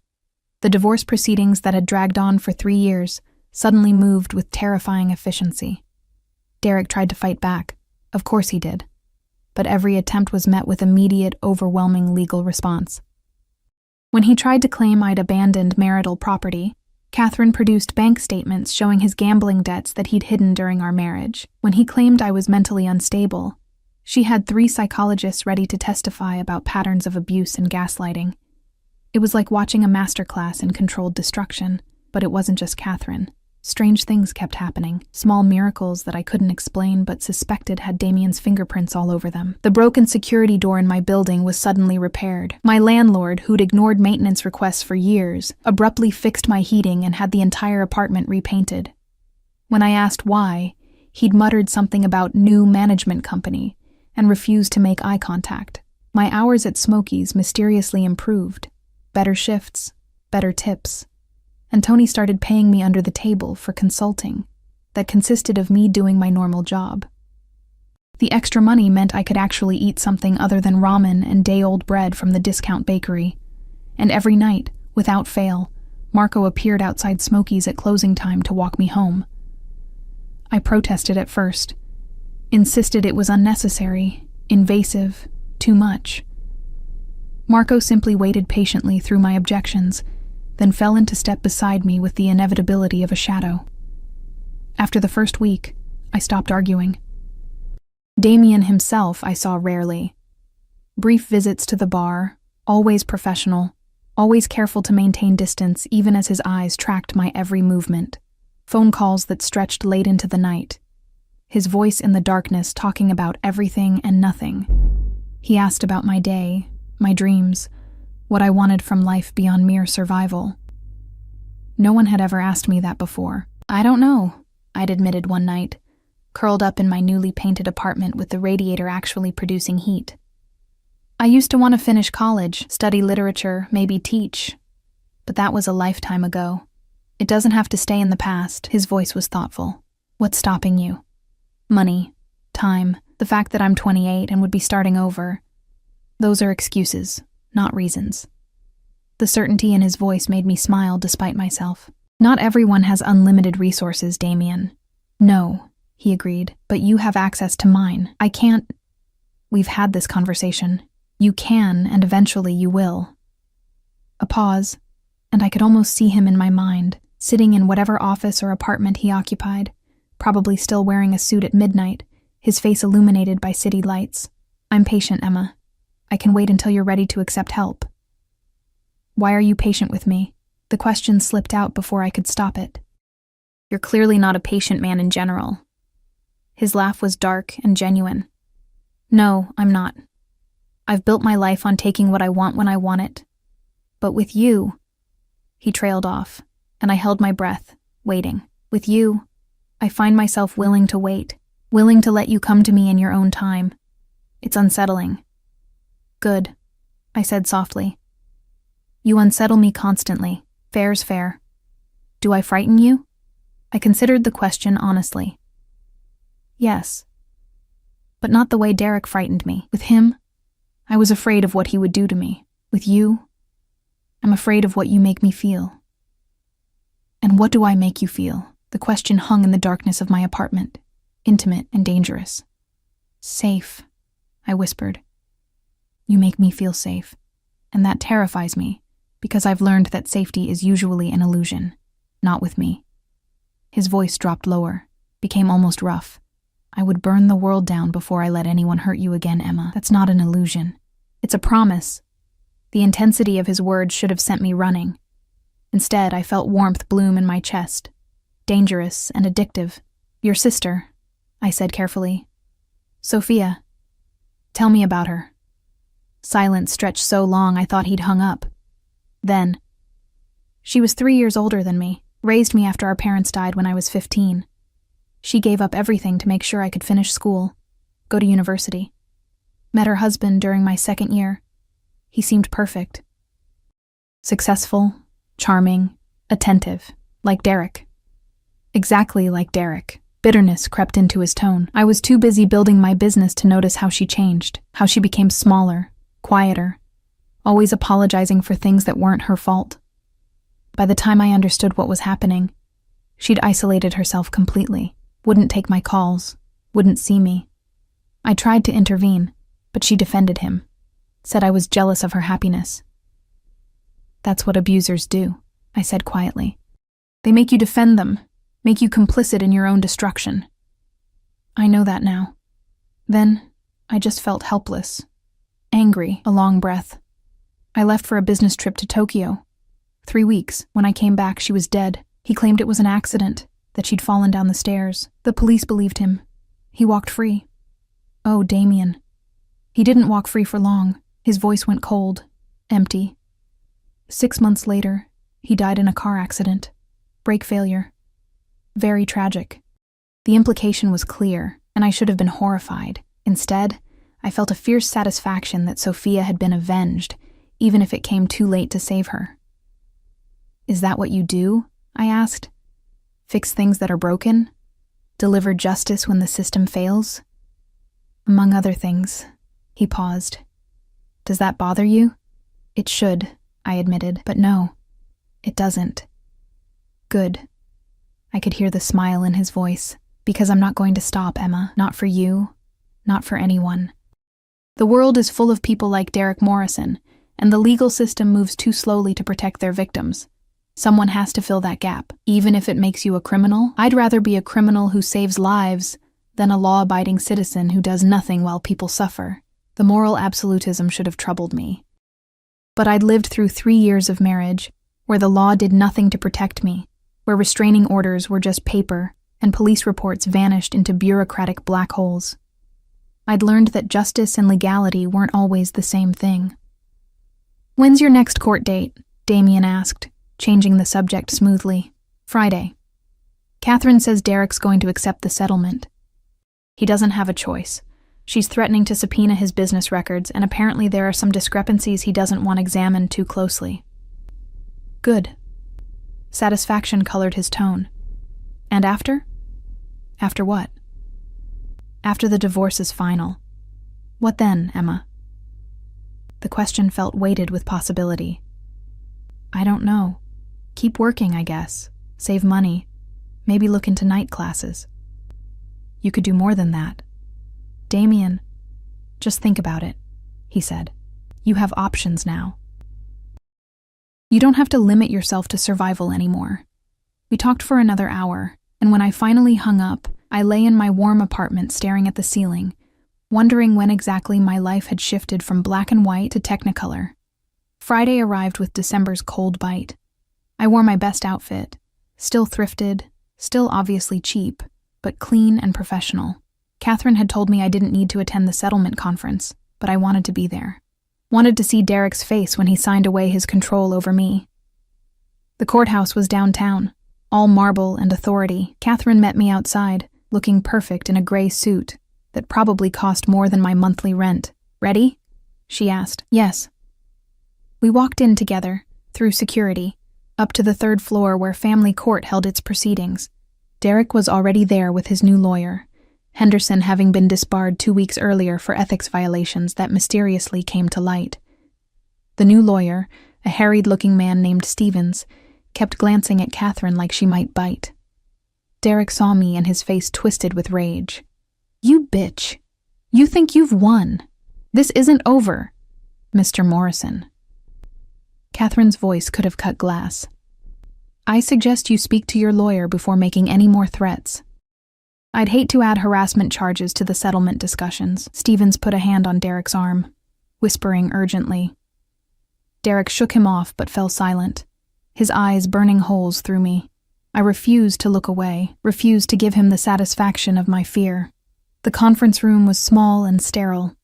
The divorce proceedings that had dragged on for 3 years suddenly moved with terrifying efficiency. Derek tried to fight back. Of course he did. But every attempt was met with immediate, overwhelming legal response. When he tried to claim I'd abandoned marital property, Catherine produced bank statements showing his gambling debts that he'd hidden during our marriage. When he claimed I was mentally unstable, she had 3 psychologists ready to testify about patterns of abuse and gaslighting. It was like watching a masterclass in controlled destruction, but it wasn't just Catherine. Strange things kept happening, small miracles that I couldn't explain but suspected had Damien's fingerprints all over them. The broken security door in my building was suddenly repaired. My landlord, who'd ignored maintenance requests for years, abruptly fixed my heating and had the entire apartment repainted. When I asked why, he'd muttered something about new management company and refused to make eye contact. My hours at Smokey's mysteriously improved. Better shifts, better tips. And Tony started paying me under the table for consulting that consisted of me doing my normal job. The extra money meant I could actually eat something other than ramen and day-old bread from the discount bakery. And every night, without fail, Marco appeared outside Smokey's at closing time to walk me home. I protested at first, insisted it was unnecessary, invasive, too much. Marco simply waited patiently through my objections, then fell into step beside me with the inevitability of a shadow. After the first week, I stopped arguing. Damien himself I saw rarely. Brief visits to the bar, always professional, always careful to maintain distance even as his eyes tracked my every movement. Phone calls that stretched late into the night. His voice in the darkness talking about everything and nothing. He asked about my day, my dreams, what I wanted from life beyond mere survival. No one had ever asked me that before. I don't know, I'd admitted one night, curled up in my newly painted apartment with the radiator actually producing heat. I used to want to finish college, study literature, maybe teach. But that was a lifetime ago. It doesn't have to stay in the past. His voice was thoughtful. What's stopping you? Money, time, the fact that I'm 28 and would be starting over. Those are excuses, not reasons. The certainty in his voice made me smile despite myself. Not everyone has unlimited resources, Damien. No, he agreed, but you have access to mine. I can't. We've had this conversation. You can, and eventually you will. A pause, and I could almost see him in my mind, sitting in whatever office or apartment he occupied, probably still wearing a suit at midnight, his face illuminated by city lights. I'm patient, Emma. I can wait until you're ready to accept help. Why are you patient with me? The question slipped out before I could stop it. You're clearly not a patient man in general. His laugh was dark and genuine. No, I'm not. I've built my life on taking what I want when I want it. But with you, he trailed off, and I held my breath, waiting. With you, I find myself willing to wait, willing to let you come to me in your own time. It's unsettling. Good, I said softly. You unsettle me constantly. Fair's fair. Do I frighten you? I considered the question honestly. Yes. But not the way Derek frightened me. With him, I was afraid of what he would do to me. With you, I'm afraid of what you make me feel. And what do I make you feel? The question hung in the darkness of my apartment, intimate and dangerous. Safe, I whispered. You make me feel safe, and that terrifies me, because I've learned that safety is usually an illusion, not with me. His voice dropped lower, became almost rough. I would burn the world down before I let anyone hurt you again, Emma. That's not an illusion. It's a promise. The intensity of his words should have sent me running. Instead, I felt warmth bloom in my chest. Dangerous and addictive. Your sister, I said carefully. Sophia. Tell me about her. Silence stretched so long I thought he'd hung up. Then. She was 3 years older than me, raised me after our parents died when I was 15. She gave up everything to make sure I could finish school, go to university. Met her husband during my second year. He seemed perfect. Successful, charming, attentive, like Derek. Exactly like Derek. Bitterness crept into his tone. I was too busy building my business to notice how she changed, how she became smaller, quieter, always apologizing for things that weren't her fault. By the time I understood what was happening, she'd isolated herself completely, wouldn't take my calls, wouldn't see me. I tried to intervene, but she defended him, said I was jealous of her happiness. That's what abusers do, I said quietly. They make you defend them, make you complicit in your own destruction. I know that now. Then, I just felt helpless, angry, a long breath. I left for a business trip to Tokyo. 3 weeks. When I came back, she was dead. He claimed it was an accident, that she'd fallen down the stairs. The police believed him. He walked free. Oh, Damien. He didn't walk free for long. His voice went cold, empty. 6 months later, he died in a car accident. Brake failure. Very tragic. The implication was clear, and I should have been horrified. Instead, I felt a fierce satisfaction that Sophia had been avenged, even if it came too late to save her. Is that what you do? I asked. Fix things that are broken? Deliver justice when the system fails? Among other things. He paused. Does that bother you? It should, I admitted, but no, it doesn't. Good. I could hear the smile in his voice, because I'm not going to stop, Emma. Not for you, not for anyone. The world is full of people like Derek Morrison, and the legal system moves too slowly to protect their victims. Someone has to fill that gap, even if it makes you a criminal. I'd rather be a criminal who saves lives than a law-abiding citizen who does nothing while people suffer. The moral absolutism should have troubled me. But I'd lived through 3 years of marriage, where the law did nothing to protect me, where restraining orders were just paper and police reports vanished into bureaucratic black holes. I'd learned that justice and legality weren't always the same thing. "When's your next court date?" Damien asked, changing the subject smoothly. "Friday. Catherine says Derek's going to accept the settlement. He doesn't have a choice. She's threatening to subpoena his business records, and apparently there are some discrepancies he doesn't want examined too closely." "Good." Satisfaction colored his tone. "And after?" "After what?" "After the divorce is final." "What then, Emma?" The question felt weighted with possibility. "I don't know. Keep working, I guess. Save money. Maybe look into night classes." "You could do more than that." "Damien, just think about it," he said. "You have options now. You don't have to limit yourself to survival anymore." We talked for another hour, and when I finally hung up, I lay in my warm apartment staring at the ceiling, wondering when exactly my life had shifted from black and white to technicolor. Friday arrived with December's cold bite. I wore my best outfit, still thrifted, still obviously cheap, but clean and professional. Catherine had told me I didn't need to attend the settlement conference, but I wanted to be there. Wanted to see Derek's face when he signed away his control over me. The courthouse was downtown, all marble and authority. Catherine met me outside, looking perfect in a gray suit that probably cost more than my monthly rent. "Ready?" she asked. "Yes." We walked in together, through security, up to the 3rd floor where family court held its proceedings. Derek was already there with his new lawyer, Henderson having been disbarred 2 weeks earlier for ethics violations that mysteriously came to light. The new lawyer, a harried-looking man named Stevens, kept glancing at Catherine like she might bite. Derek saw me and his face twisted with rage. "You bitch. You think you've won. This isn't over, Mr. Morrison." Catherine's voice could have cut glass. "I suggest you speak to your lawyer before making any more threats." "I'd hate to add harassment charges to the settlement discussions." Stevens put a hand on Derek's arm, whispering urgently. Derek shook him off but fell silent, his eyes burning holes through me. I refused to look away, refused to give him the satisfaction of my fear. The conference room was small and sterile.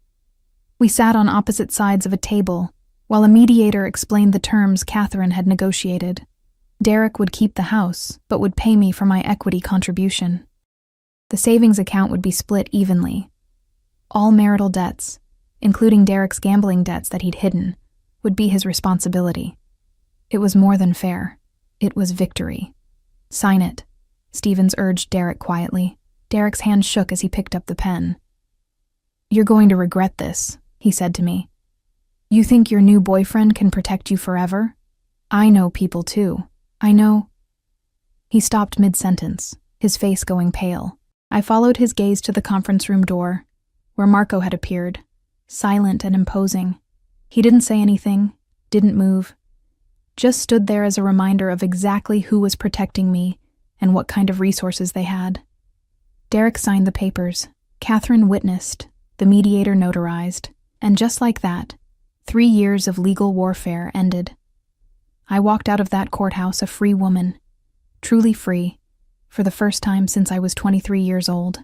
We sat on opposite sides of a table, while a mediator explained the terms Catherine had negotiated. Derek would keep the house, but would pay me for my equity contribution. The savings account would be split evenly. All marital debts, including Derek's gambling debts that he'd hidden, would be his responsibility. It was more than fair. It was victory. "Sign it," Stevens urged Derek quietly. Derek's hand shook as he picked up the pen. "You're going to regret this," he said to me. "You think your new boyfriend can protect you forever? I know people too. I know—" He stopped mid-sentence, his face going pale. I followed his gaze to the conference room door, where Marco had appeared, silent and imposing. He didn't say anything, didn't move, just stood there as a reminder of exactly who was protecting me and what kind of resources they had. Derek signed the papers. Catherine witnessed, the mediator notarized, and just like that, 3 years of legal warfare ended. I walked out of that courthouse a free woman, truly free, for the first time since I was 23 years old.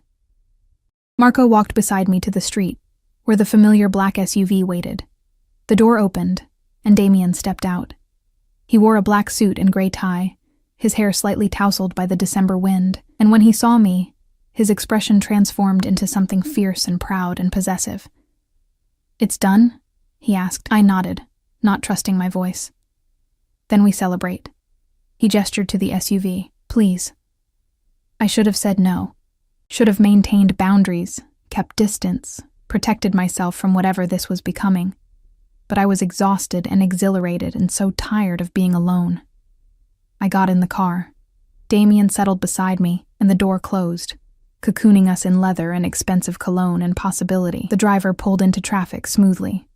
Marco walked beside me to the street, where the familiar black SUV waited. The door opened, and Damien stepped out. He wore a black suit and gray tie, his hair slightly tousled by the December wind, and when he saw me, his expression transformed into something fierce and proud and possessive. "It's done?" he asked. I nodded, not trusting my voice. "Then we celebrate." He gestured to the SUV. "Please." I should have said no. Should have maintained boundaries, kept distance, protected myself from whatever this was becoming. But I was exhausted and exhilarated and so tired of being alone. I got in the car. Damien settled beside me, and the door closed, cocooning us in leather and expensive cologne and possibility. The driver pulled into traffic smoothly.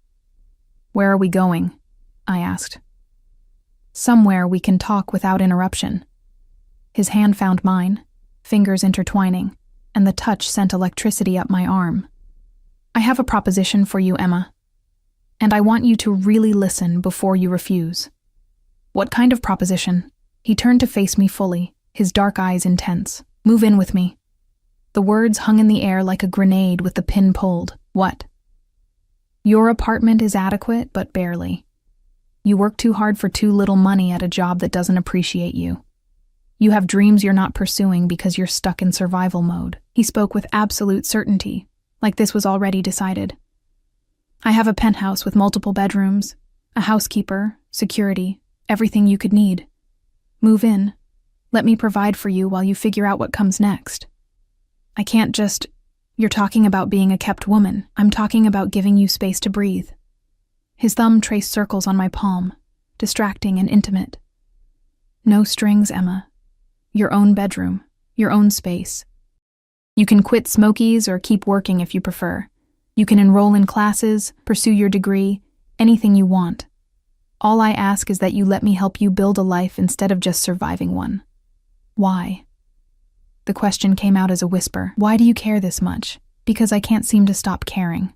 "Where are we going?" I asked. Somewhere we can talk without interruption. His hand found mine, fingers intertwining, and the touch sent electricity up my arm. I have a proposition for you, Emma, and I want you to really listen before you refuse. What kind of proposition? He turned to face me fully, his dark eyes intense. Move in with me. The words hung in the air like a grenade with the pin pulled. What? Your apartment is adequate, but barely. You work too hard for too little money at a job that doesn't appreciate you. You have dreams you're not pursuing because you're stuck in survival mode. He spoke with absolute certainty, like this was already decided. I have a penthouse with multiple bedrooms, a housekeeper, security, everything you could need. Move in. Let me provide for you while you figure out what comes next. I can't just... You're talking about being a kept woman. I'm talking about giving you space to breathe. His thumb traced circles on my palm, distracting and intimate. No strings, Emma. Your own bedroom, your own space. You can quit Smokies or keep working if you prefer. You can enroll in classes, pursue your degree, anything you want. All I ask is that you let me help you build a life instead of just surviving one. Why? The question came out as a whisper. Why do you care this much? Because I can't seem to stop caring.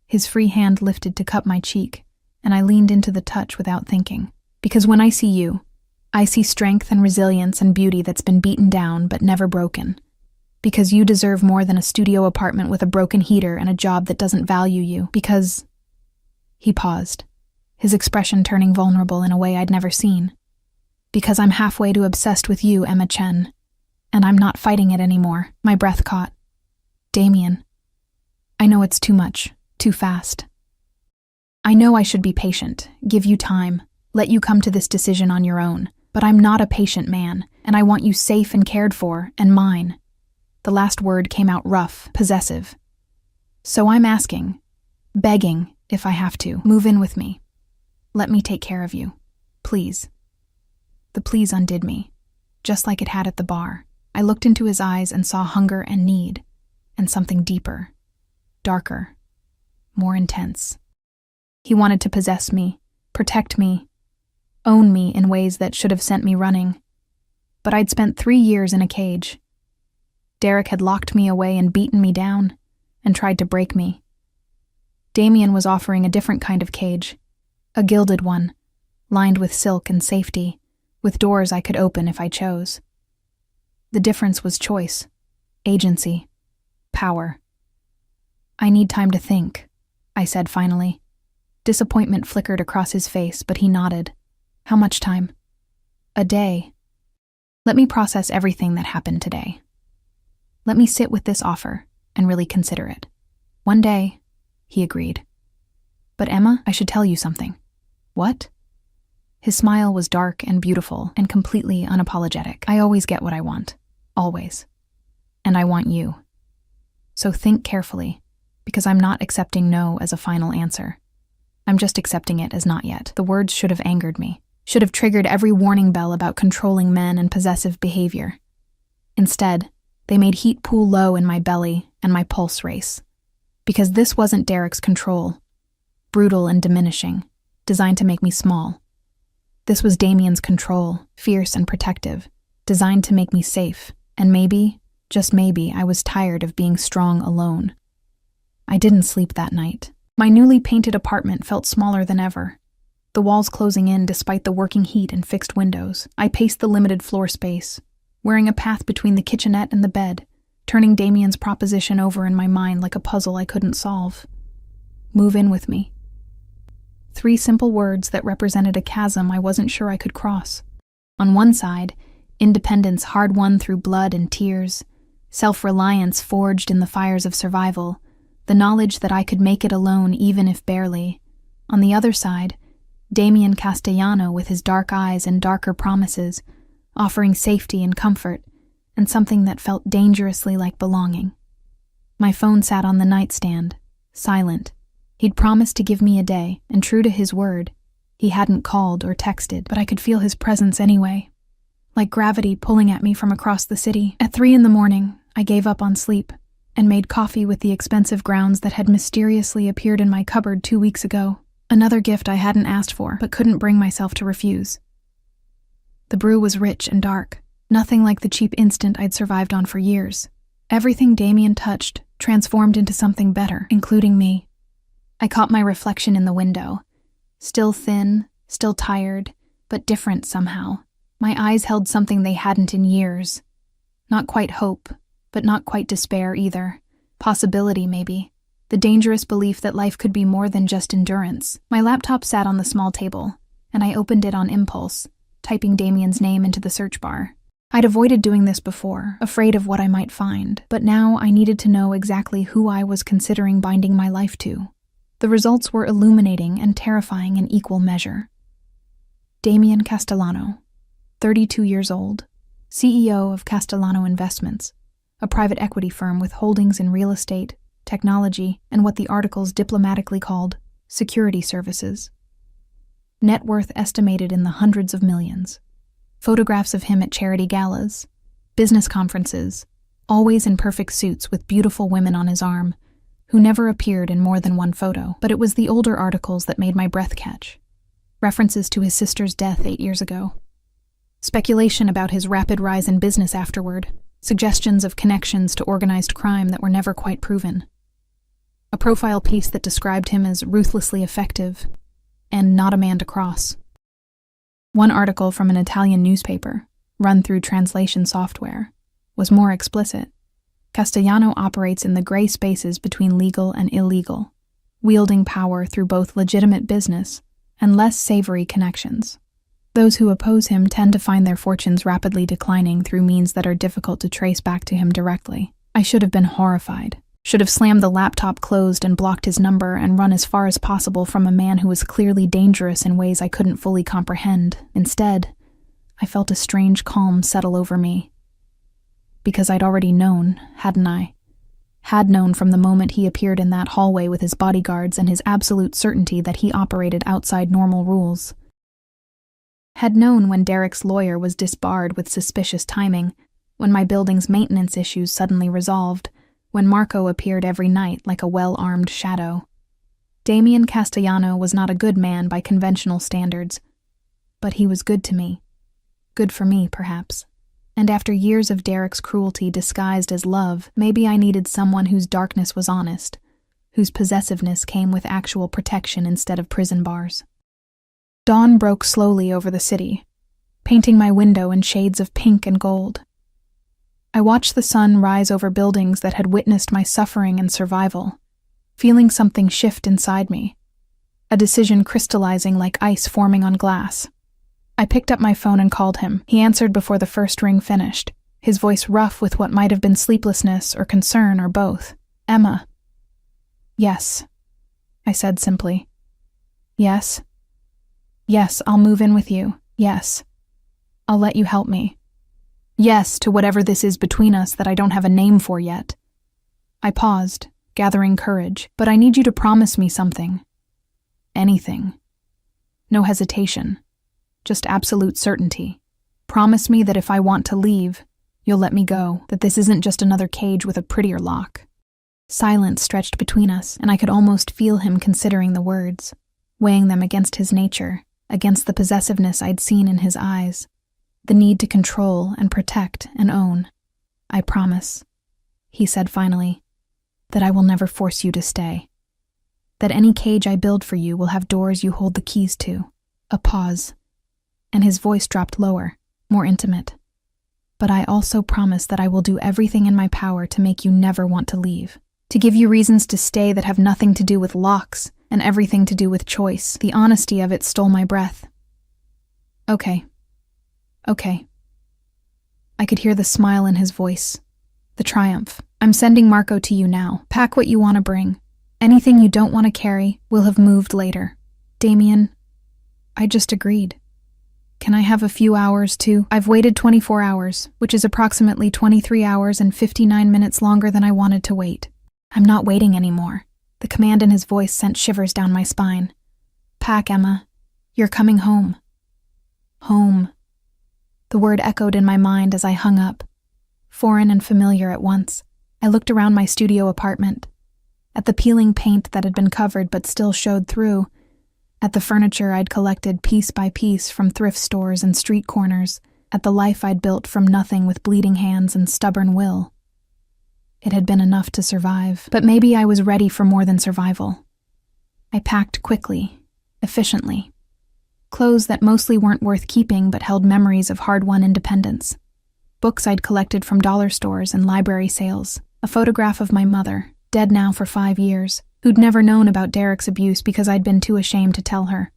His free hand lifted to cup my cheek, and I leaned into the touch without thinking. Because when I see you, I see strength and resilience and beauty that's been beaten down but never broken. Because you deserve more than a studio apartment with a broken heater and a job that doesn't value you. Because... He paused, his expression turning vulnerable in a way I'd never seen. Because I'm halfway to obsessed with you, Emma Chen. And I'm not fighting it anymore. My breath caught. Damien. I know it's too much, too fast. I know I should be patient, give you time, let you come to this decision on your own. But I'm not a patient man, and I want you safe and cared for, and mine. The last word came out rough, possessive. So I'm asking, begging, if I have to, move in with me. Let me take care of you. Please. The please undid me, just like it had at the bar. I looked into his eyes and saw hunger and need, and something deeper, darker, more intense. He wanted to possess me, protect me, own me in ways that should have sent me running. But I'd spent 3 years in a cage. Derek had locked me away and beaten me down, and tried to break me. Damien was offering a different kind of cage, a gilded one, lined with silk and safety, with doors I could open if I chose. The difference was choice, agency, power. I need time to think, I said finally. Disappointment flickered across his face, but he nodded. How much time? A day. Let me process everything that happened today. Let me sit with this offer and really consider it. One day, he agreed. But Emma, I should tell you something. What? His smile was dark and beautiful and completely unapologetic. I always get what I want. Always. And I want you. So think carefully, because I'm not accepting no as a final answer. I'm just accepting it as not yet. The words should have angered me, should have triggered every warning bell about controlling men and possessive behavior. Instead, they made heat pool low in my belly and my pulse race. Because this wasn't Derek's control, brutal and diminishing, designed to make me small. This was Damien's control, fierce and protective, designed to make me safe, and maybe, just maybe, I was tired of being strong alone. I didn't sleep that night. My newly painted apartment felt smaller than ever, the walls closing in despite the working heat and fixed windows. I paced the limited floor space, wearing a path between the kitchenette and the bed, turning Damien's proposition over in my mind like a puzzle I couldn't solve. Move in with me. 3 simple words that represented a chasm I wasn't sure I could cross. On one side, independence hard-won through blood and tears, self-reliance forged in the fires of survival, the knowledge that I could make it alone even if barely. On the other side, Damien Castellano with his dark eyes and darker promises, offering safety and comfort, and something that felt dangerously like belonging. My phone sat on the nightstand, silent. He'd promised to give me a day, and true to his word, he hadn't called or texted, but I could feel his presence anyway, like gravity pulling at me from across the city. At 3 a.m, I gave up on sleep and made coffee with the expensive grounds that had mysteriously appeared in my cupboard 2 weeks ago. Another gift I hadn't asked for, but couldn't bring myself to refuse. The brew was rich and dark, nothing like the cheap instant I'd survived on for years. Everything Damien touched transformed into something better, including me. I caught my reflection in the window. Still thin, still tired, but different somehow. My eyes held something they hadn't in years. Not quite hope, but not quite despair either. Possibility, maybe. The dangerous belief that life could be more than just endurance. My laptop sat on the small table, and I opened it on impulse, typing Damien's name into the search bar. I'd avoided doing this before, afraid of what I might find, but now I needed to know exactly who I was considering binding my life to. The results were illuminating and terrifying in equal measure. Damien Castellano, 32 years old, CEO of Castellano Investments, a private equity firm with holdings in real estate, technology, and what the articles diplomatically called security services. Net worth estimated in the hundreds of millions. Photographs of him at charity galas, business conferences, always in perfect suits with beautiful women on his arm, who never appeared in more than one photo. But it was the older articles that made my breath catch. References to his sister's death 8 years ago. Speculation about his rapid rise in business afterward. Suggestions of connections to organized crime that were never quite proven. A profile piece that described him as ruthlessly effective and not a man to cross. One article from an Italian newspaper, run through translation software, was more explicit. Castellano operates in the gray spaces between legal and illegal, wielding power through both legitimate business and less savory connections. Those who oppose him tend to find their fortunes rapidly declining through means that are difficult to trace back to him directly. I should have been horrified. Should have slammed the laptop closed and blocked his number and run as far as possible from a man who was clearly dangerous in ways I couldn't fully comprehend. Instead, I felt a strange calm settle over me. Because I'd already known, hadn't I? Had known from the moment he appeared in that hallway with his bodyguards and his absolute certainty that he operated outside normal rules. Had known when Derek's lawyer was disbarred with suspicious timing, when my building's maintenance issues suddenly resolved, when Marco appeared every night like a well-armed shadow. Damien Castellano was not a good man by conventional standards, but he was good to me. Good for me, perhaps. And after years of Derek's cruelty disguised as love, maybe I needed someone whose darkness was honest, whose possessiveness came with actual protection instead of prison bars. Dawn broke slowly over the city, painting my window in shades of pink and gold. I watched the sun rise over buildings that had witnessed my suffering and survival, feeling something shift inside me, a decision crystallizing like ice forming on glass. I picked up my phone and called him. He answered before the first ring finished, his voice rough with what might have been sleeplessness or concern or both. "Emma." "Yes," I said simply. "Yes. Yes, I'll move in with you. Yes. I'll let you help me. Yes to whatever this is between us that I don't have a name for yet." I paused, gathering courage. "But I need you to promise me something. Anything. No hesitation. Just absolute certainty. Promise me that if I want to leave, you'll let me go, that this isn't just another cage with a prettier lock." Silence stretched between us, and I could almost feel him considering the words, weighing them against his nature, against the possessiveness I'd seen in his eyes, the need to control and protect and own. "I promise," he said finally, "that I will never force you to stay. That any cage I build for you will have doors you hold the keys to." A pause, and his voice dropped lower, more intimate. "But I also promise that I will do everything in my power to make you never want to leave, to give you reasons to stay that have nothing to do with locks and everything to do with choice." The honesty of it stole my breath. Okay. I could hear the smile in his voice, the triumph. "I'm sending Marco to you now. Pack what you want to bring. Anything you don't want to carry will have moved later." "Damien," I just agreed. "Can I have a few hours too? I've waited 24 hours, which is approximately 23 hours and 59 minutes longer than I wanted to wait. I'm not waiting anymore." The command in his voice sent shivers down my spine. "Pack, Emma. You're coming home." Home. The word echoed in my mind as I hung up, foreign and familiar at once. I looked around my studio apartment, at the peeling paint that had been covered but still showed through, At the furniture I'd collected piece by piece from thrift stores and street corners, at the life I'd built from nothing with bleeding hands and stubborn will. It had been enough to survive, but maybe I was ready for more than survival. I packed quickly, efficiently. Clothes that mostly weren't worth keeping but held memories of hard-won independence. Books I'd collected from dollar stores and library sales. A photograph of my mother, dead now for 5 years, who'd never known about Derek's abuse because I'd been too ashamed to tell her.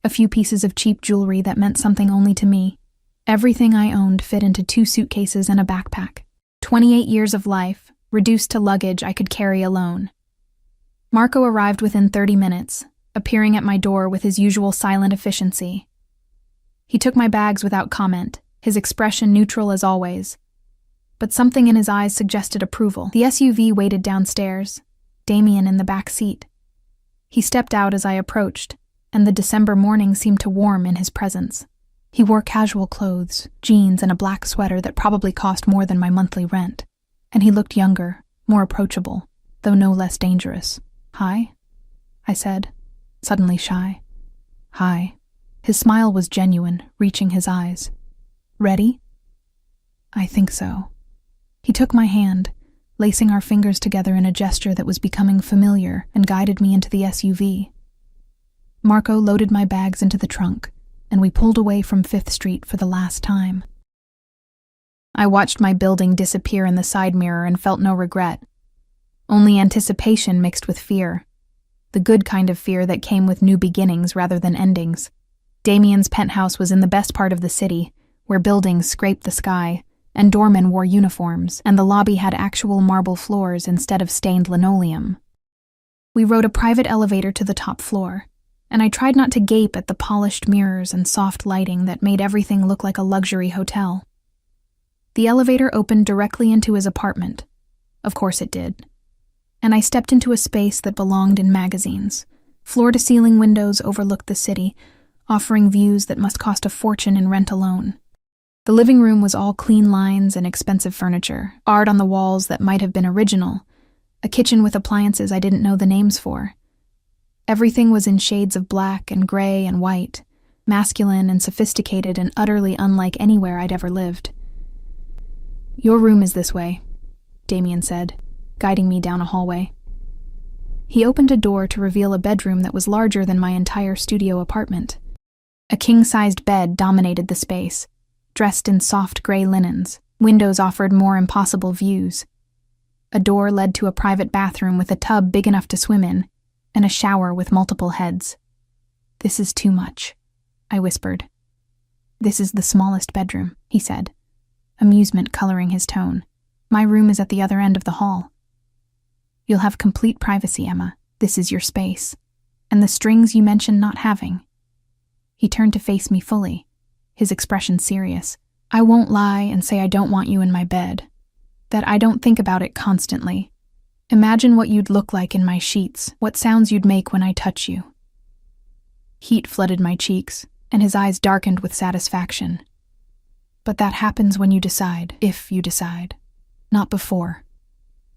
A few pieces of cheap jewelry that meant something only to me. Everything I owned fit into 2 suitcases and a backpack. 28 years of life, reduced to luggage I could carry alone. Marco arrived within 30 minutes, appearing at my door with his usual silent efficiency. He took my bags without comment, his expression neutral as always. But something in his eyes suggested approval. The SUV waited downstairs, Damien in the back seat. He stepped out as I approached, and the December morning seemed to warm in his presence. He wore casual clothes, jeans, and a black sweater that probably cost more than my monthly rent. And he looked younger, more approachable, though no less dangerous. "Hi?" I said, suddenly shy. "Hi." His smile was genuine, reaching his eyes. "Ready?" "I think so." He took my hand, lacing our fingers together in a gesture that was becoming familiar, and guided me into the SUV. Marco loaded my bags into the trunk, and we pulled away from 5th Street for the last time. I watched my building disappear in the side mirror and felt no regret. Only anticipation mixed with fear. The good kind of fear that came with new beginnings rather than endings. Damien's penthouse was in the best part of the city, where buildings scraped the sky, and doormen wore uniforms, and the lobby had actual marble floors instead of stained linoleum. We rode a private elevator to the top floor, and I tried not to gape at the polished mirrors and soft lighting that made everything look like a luxury hotel. The elevator opened directly into his apartment. Of course it did. And I stepped into a space that belonged in magazines. Floor-to-ceiling windows overlooked the city, offering views that must cost a fortune in rent alone. The living room was all clean lines and expensive furniture, art on the walls that might have been original, a kitchen with appliances I didn't know the names for. Everything was in shades of black and gray and white, masculine and sophisticated and utterly unlike anywhere I'd ever lived. "Your room is this way," Damien said, guiding me down a hallway. He opened a door to reveal a bedroom that was larger than my entire studio apartment. A king-sized bed dominated the space, dressed in soft gray linens. Windows offered more impossible views. A door led to a private bathroom with a tub big enough to swim in, and a shower with multiple heads. "This is too much," I whispered. "This is the smallest bedroom," he said, amusement coloring his tone. "My room is at the other end of the hall. You'll have complete privacy, Emma. This is your space. And the strings you mentioned not having." He turned to face me fully, his expression serious. "I won't lie and say I don't want you in my bed. That I don't think about it constantly. Imagine what you'd look like in my sheets, what sounds you'd make when I touch you." Heat flooded my cheeks, and his eyes darkened with satisfaction. "But that happens when you decide, if you decide. Not before.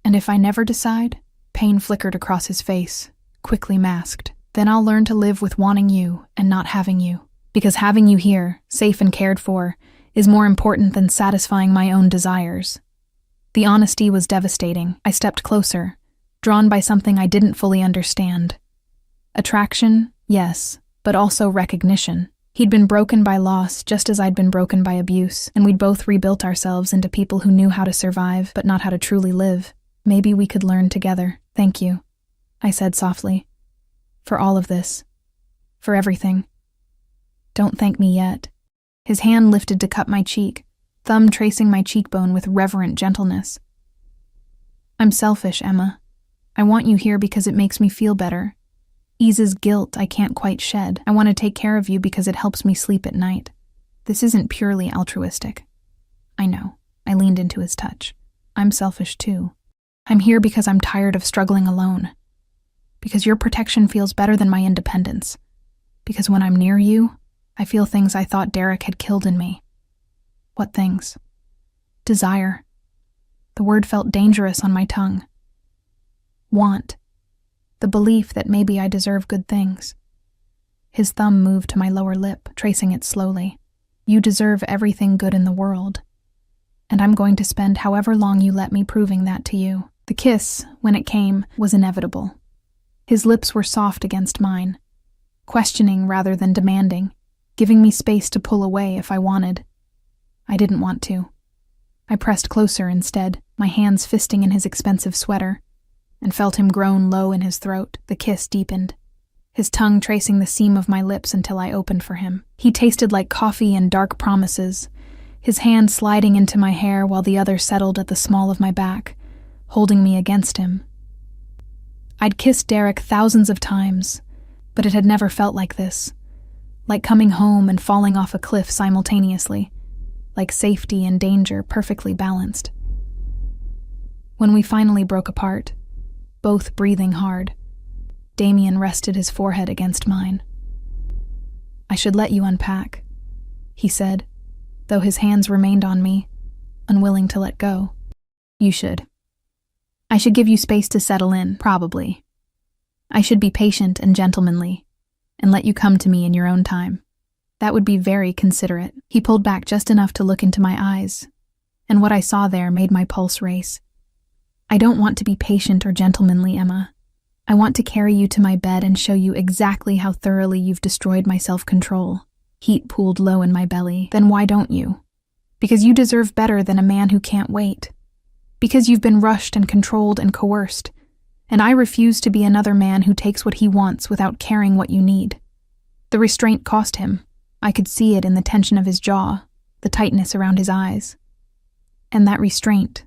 And if I never decide," pain flickered across his face, quickly masked, "then I'll learn to live with wanting you and not having you. Because having you here, safe and cared for, is more important than satisfying my own desires." The honesty was devastating. I stepped closer, drawn by something I didn't fully understand. Attraction, yes, but also recognition. He'd been broken by loss just as I'd been broken by abuse, and we'd both rebuilt ourselves into people who knew how to survive, but not how to truly live. Maybe we could learn together. "Thank you," I said softly. "For all of this. For everything." "Don't thank me yet." His hand lifted to cup my cheek, thumb tracing my cheekbone with reverent gentleness. "I'm selfish, Emma. I want you here because it makes me feel better. Eases guilt I can't quite shed. I want to take care of you because it helps me sleep at night. This isn't purely altruistic." "I know." I leaned into his touch. "I'm selfish too. I'm here because I'm tired of struggling alone. Because your protection feels better than my independence. Because when I'm near you, I feel things I thought Derek had killed in me." "What things?" "Desire." The word felt dangerous on my tongue. "Want." The belief that maybe I deserve good things. His thumb moved to my lower lip, tracing it slowly. You deserve everything good in the world. And I'm going to spend however long you let me proving that to you. The kiss, when it came, was inevitable. His lips were soft against mine, questioning rather than demanding, giving me space to pull away if I wanted. I didn't want to. I pressed closer instead, my hands fisting in his expensive sweater, and felt him groan low in his throat. The kiss deepened, his tongue tracing the seam of my lips until I opened for him. He tasted like coffee and dark promises, his hand sliding into my hair while the other settled at the small of my back, holding me against him. I'd kissed Derek thousands of times, but it had never felt like this. Like coming home and falling off a cliff simultaneously. Like safety and danger perfectly balanced. When we finally broke apart, both breathing hard, Damien rested his forehead against mine. I should let you unpack, he said, though his hands remained on me, unwilling to let go. You should. I should give you space to settle in, probably. I should be patient and gentlemanly, and let you come to me in your own time. That would be very considerate. He pulled back just enough to look into my eyes, and what I saw there made my pulse race. I don't want to be patient or gentlemanly, Emma. I want to carry you to my bed and show you exactly how thoroughly you've destroyed my self-control. Heat pooled low in my belly. Then why don't you? Because you deserve better than a man who can't wait. Because you've been rushed and controlled and coerced, and I refuse to be another man who takes what he wants without caring what you need. The restraint cost him. I could see it in the tension of his jaw, the tightness around his eyes. And that restraint,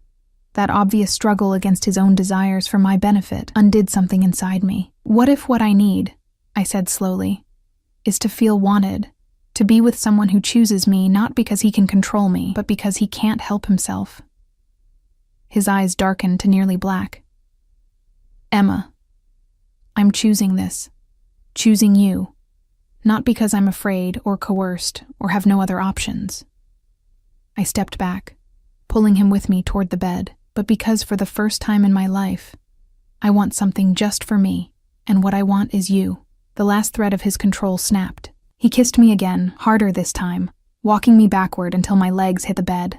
that obvious struggle against his own desires for my benefit, undid something inside me. What if what I need, I said slowly, is to feel wanted, to be with someone who chooses me not because he can control me, but because he can't help himself? His eyes darkened to nearly black. Emma, I'm choosing this, choosing you, not because I'm afraid or coerced or have no other options. I stepped back, pulling him with me toward the bed, but because for the first time in my life, I want something just for me, and what I want is you. The last thread of his control snapped. He kissed me again, harder this time, walking me backward until my legs hit the bed.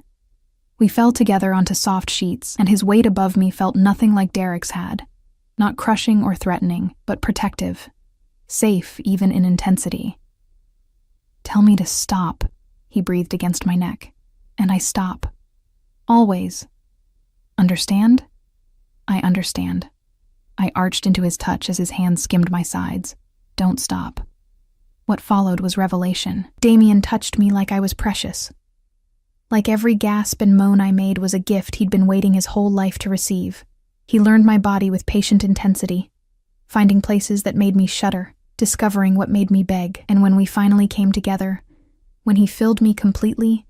We fell together onto soft sheets, and his weight above me felt nothing like Derek's had. Not crushing or threatening, but protective. Safe even in intensity. Tell me to stop, he breathed against my neck. And I stop. Always. Understand? I understand. I arched into his touch as his hand skimmed my sides. Don't stop. What followed was revelation. Damien touched me like I was precious. Like every gasp and moan I made was a gift he'd been waiting his whole life to receive. He learned my body with patient intensity, finding places that made me shudder, discovering what made me beg, and when we finally came together, when he filled me completely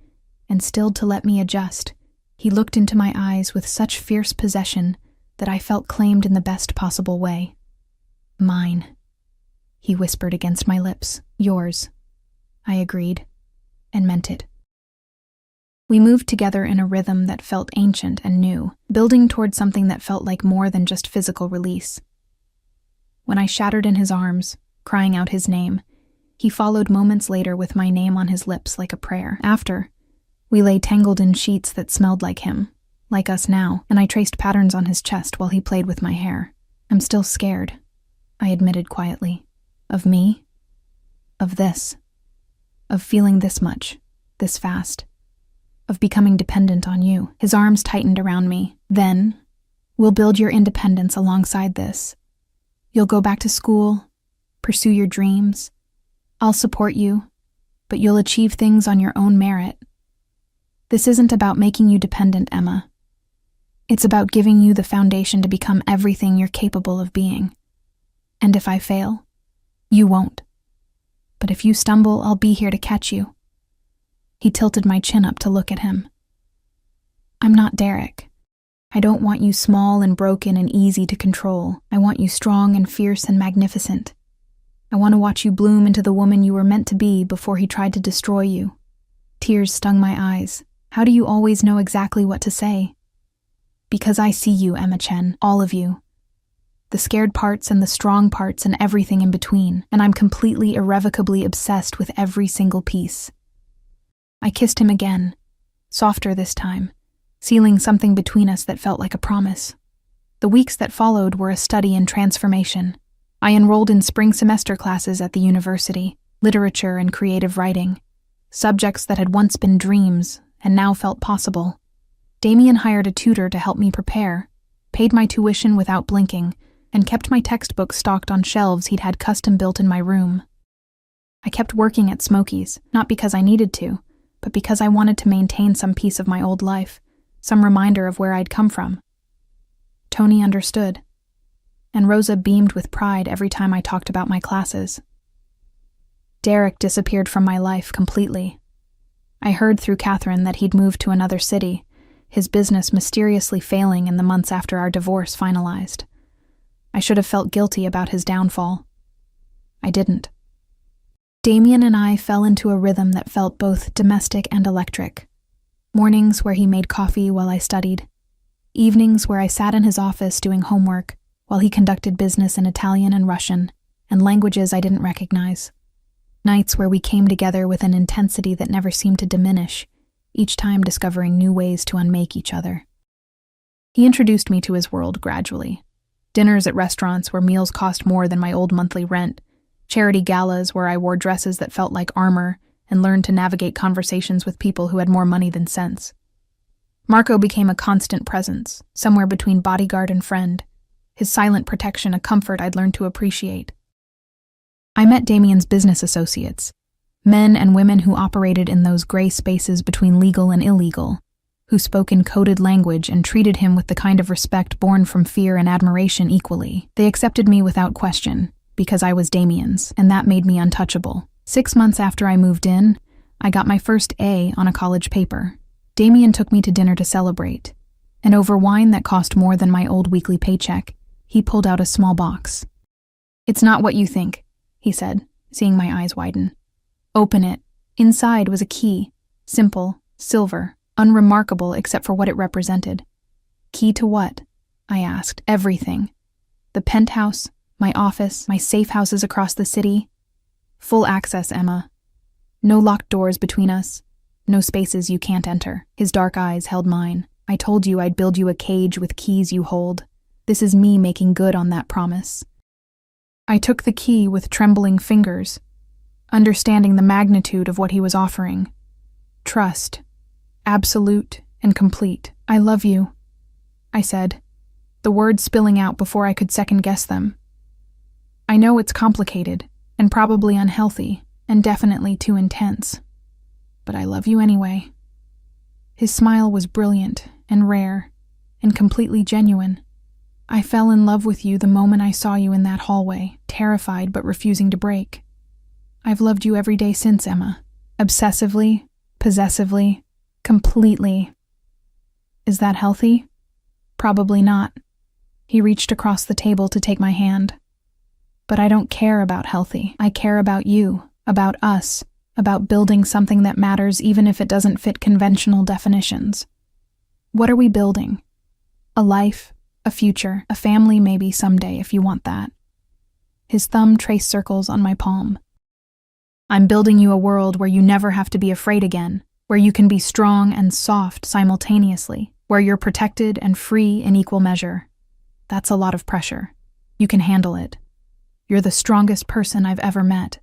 and stilled to let me adjust, he looked into my eyes with such fierce possession that I felt claimed in the best possible way. Mine, he whispered against my lips. Yours, I agreed, and meant it. We moved together in a rhythm that felt ancient and new, building toward something that felt like more than just physical release. When I shattered in his arms, crying out his name, he followed moments later with my name on his lips like a prayer. After, we lay tangled in sheets that smelled like him, like us now, and I traced patterns on his chest while he played with my hair. I'm still scared, I admitted quietly. Of me? Of this? Of feeling this much, this fast? Of becoming dependent on you. His arms tightened around me. Then, we'll build your independence alongside this. You'll go back to school, pursue your dreams. I'll support you, but you'll achieve things on your own merit. This isn't about making you dependent, Emma. It's about giving you the foundation to become everything you're capable of being. And if I fail, you won't. But if you stumble, I'll be here to catch you. He tilted my chin up to look at him. I'm not Derek. I don't want you small and broken and easy to control. I want you strong and fierce and magnificent. I want to watch you bloom into the woman you were meant to be before he tried to destroy you. Tears stung my eyes. How do you always know exactly what to say? Because I see you, Emma Chen, all of you. The scared parts and the strong parts and everything in between, and I'm completely, irrevocably obsessed with every single piece. I kissed him again, softer this time, sealing something between us that felt like a promise. The weeks that followed were a study in transformation. I enrolled in spring semester classes at the university, literature and creative writing, subjects that had once been dreams and now felt possible. Damien hired a tutor to help me prepare, paid my tuition without blinking, and kept my textbooks stocked on shelves he'd had custom built in my room. I kept working at Smokey's, not because I needed to, but because I wanted to maintain some piece of my old life, some reminder of where I'd come from. Tony understood, and Rosa beamed with pride every time I talked about my classes. Derek disappeared from my life completely. I heard through Catherine that he'd moved to another city, his business mysteriously failing in the months after our divorce finalized. I should have felt guilty about his downfall. I didn't. Damien and I fell into a rhythm that felt both domestic and electric. Mornings where he made coffee while I studied. Evenings where I sat in his office doing homework while he conducted business in Italian and Russian, and languages I didn't recognize. Nights where we came together with an intensity that never seemed to diminish, each time discovering new ways to unmake each other. He introduced me to his world gradually. Dinners at restaurants where meals cost more than my old monthly rent, charity galas where I wore dresses that felt like armor and learned to navigate conversations with people who had more money than sense. Marco became a constant presence, somewhere between bodyguard and friend, his silent protection a comfort I'd learned to appreciate. I met Damien's business associates, men and women who operated in those gray spaces between legal and illegal, who spoke in coded language and treated him with the kind of respect born from fear and admiration equally. They accepted me without question, because I was Damien's, and that made me untouchable. 6 months after I moved in, I got my first A on a college paper. Damien took me to dinner to celebrate, and over wine that cost more than my old weekly paycheck, he pulled out a small box. "It's not what you think," he said, seeing my eyes widen. "Open it." Inside was a key, simple, silver, unremarkable except for what it represented. "Key to what?" I asked. "Everything. The penthouse, my office, my safe houses across the city. Full access, Emma. No locked doors between us. No spaces you can't enter." His dark eyes held mine. "I told you I'd build you a cage with keys you hold. This is me making good on that promise." I took the key with trembling fingers, understanding the magnitude of what he was offering. Trust. Absolute and complete. "I love you," I said, the words spilling out before I could second-guess them. "I know it's complicated, and probably unhealthy, and definitely too intense. But I love you anyway." His smile was brilliant and rare and completely genuine. "I fell in love with you the moment I saw you in that hallway, terrified but refusing to break. I've loved you every day since, Emma. Obsessively, possessively, completely." Is that healthy? Probably not. He reached across the table to take my hand. But I don't care about healthy. I care about you, about us, about building something that matters even if it doesn't fit conventional definitions. What are we building? A life, a future, a family maybe someday if you want that. His thumb traced circles on my palm. "I'm building you a world where you never have to be afraid again, where you can be strong and soft simultaneously, where you're protected and free in equal measure. That's a lot of pressure. You can handle it. You're the strongest person I've ever met."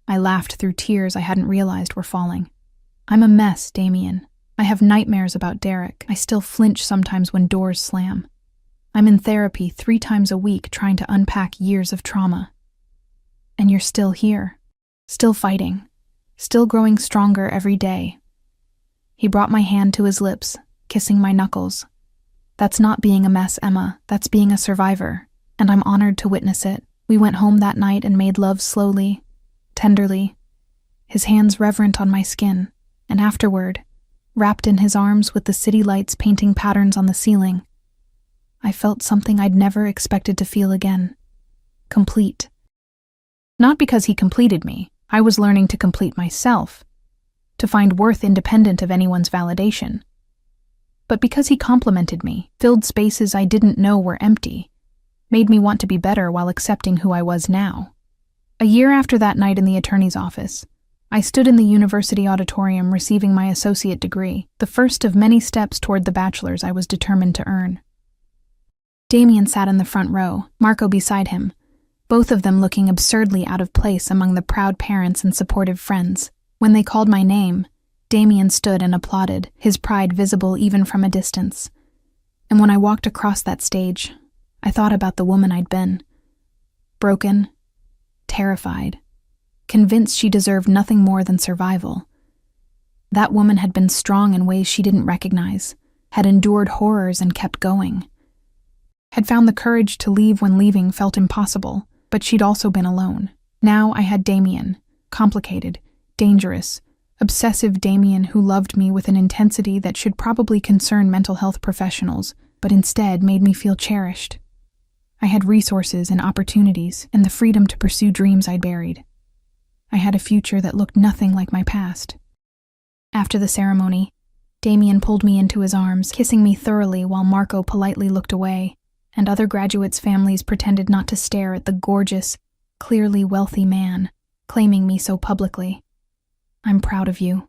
I laughed through tears I hadn't realized were falling. "I'm a mess, Damien. I have nightmares about Derek. I still flinch sometimes when doors slam. I'm in therapy 3 times a week trying to unpack years of trauma. And you're still here, still fighting, still growing stronger every day." He brought my hand to his lips, kissing my knuckles. "That's not being a mess, Emma. That's being a survivor, and I'm honored to witness it." We went home that night and made love slowly, tenderly, his hands reverent on my skin, and afterward, wrapped in his arms with the city lights painting patterns on the ceiling, I felt something I'd never expected to feel again. Complete. Not because he completed me. I was learning to complete myself, to find worth independent of anyone's validation. But because he complimented me, filled spaces I didn't know were empty, made me want to be better while accepting who I was now. A year after that night in the attorney's office, I stood in the university auditorium receiving my associate degree, the first of many steps toward the bachelor's I was determined to earn. Damien sat in the front row, Marco beside him, both of them looking absurdly out of place among the proud parents and supportive friends. When they called my name, Damien stood and applauded, his pride visible even from a distance. And when I walked across that stage, I thought about the woman I'd been. Broken, terrified, convinced she deserved nothing more than survival. That woman had been strong in ways she didn't recognize, had endured horrors and kept going. Had found the courage to leave when leaving felt impossible, but she'd also been alone. Now I had Damien, complicated, dangerous, obsessive Damien who loved me with an intensity that should probably concern mental health professionals, but instead made me feel cherished. I had resources and opportunities and the freedom to pursue dreams I'd buried. I had a future that looked nothing like my past. After the ceremony, Damien pulled me into his arms, kissing me thoroughly while Marco politely looked away, and other graduates' families pretended not to stare at the gorgeous, clearly wealthy man, claiming me so publicly. "I'm proud of you,"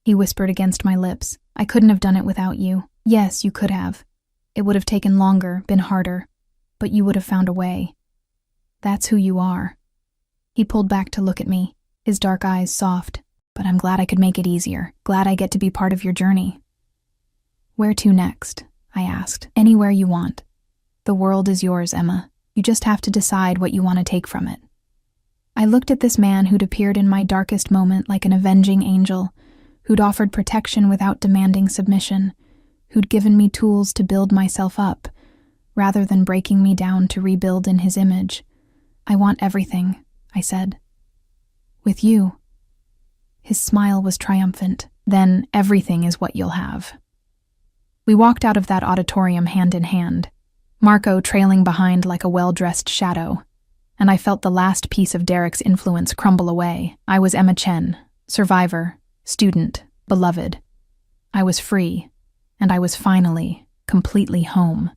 he whispered against my lips. "I couldn't have done it without you. Yes, you could have. It would have taken longer, been harder, but you would have found a way. That's who you are." He pulled back to look at me, his dark eyes soft. "But I'm glad I could make it easier. Glad I get to be part of your journey." "Where to next?" I asked. "Anywhere you want. The world is yours, Emma. You just have to decide what you want to take from it." I looked at this man who'd appeared in my darkest moment like an avenging angel, who'd offered protection without demanding submission, who'd given me tools to build myself up, rather than breaking me down to rebuild in his image. "I want everything," I said. "With you." His smile was triumphant. "Then everything is what you'll have." We walked out of that auditorium hand in hand, Marco trailing behind like a well-dressed shadow, and I felt the last piece of Derek's influence crumble away. I was Emma Chen, survivor, student, beloved. I was free, and I was finally, completely home.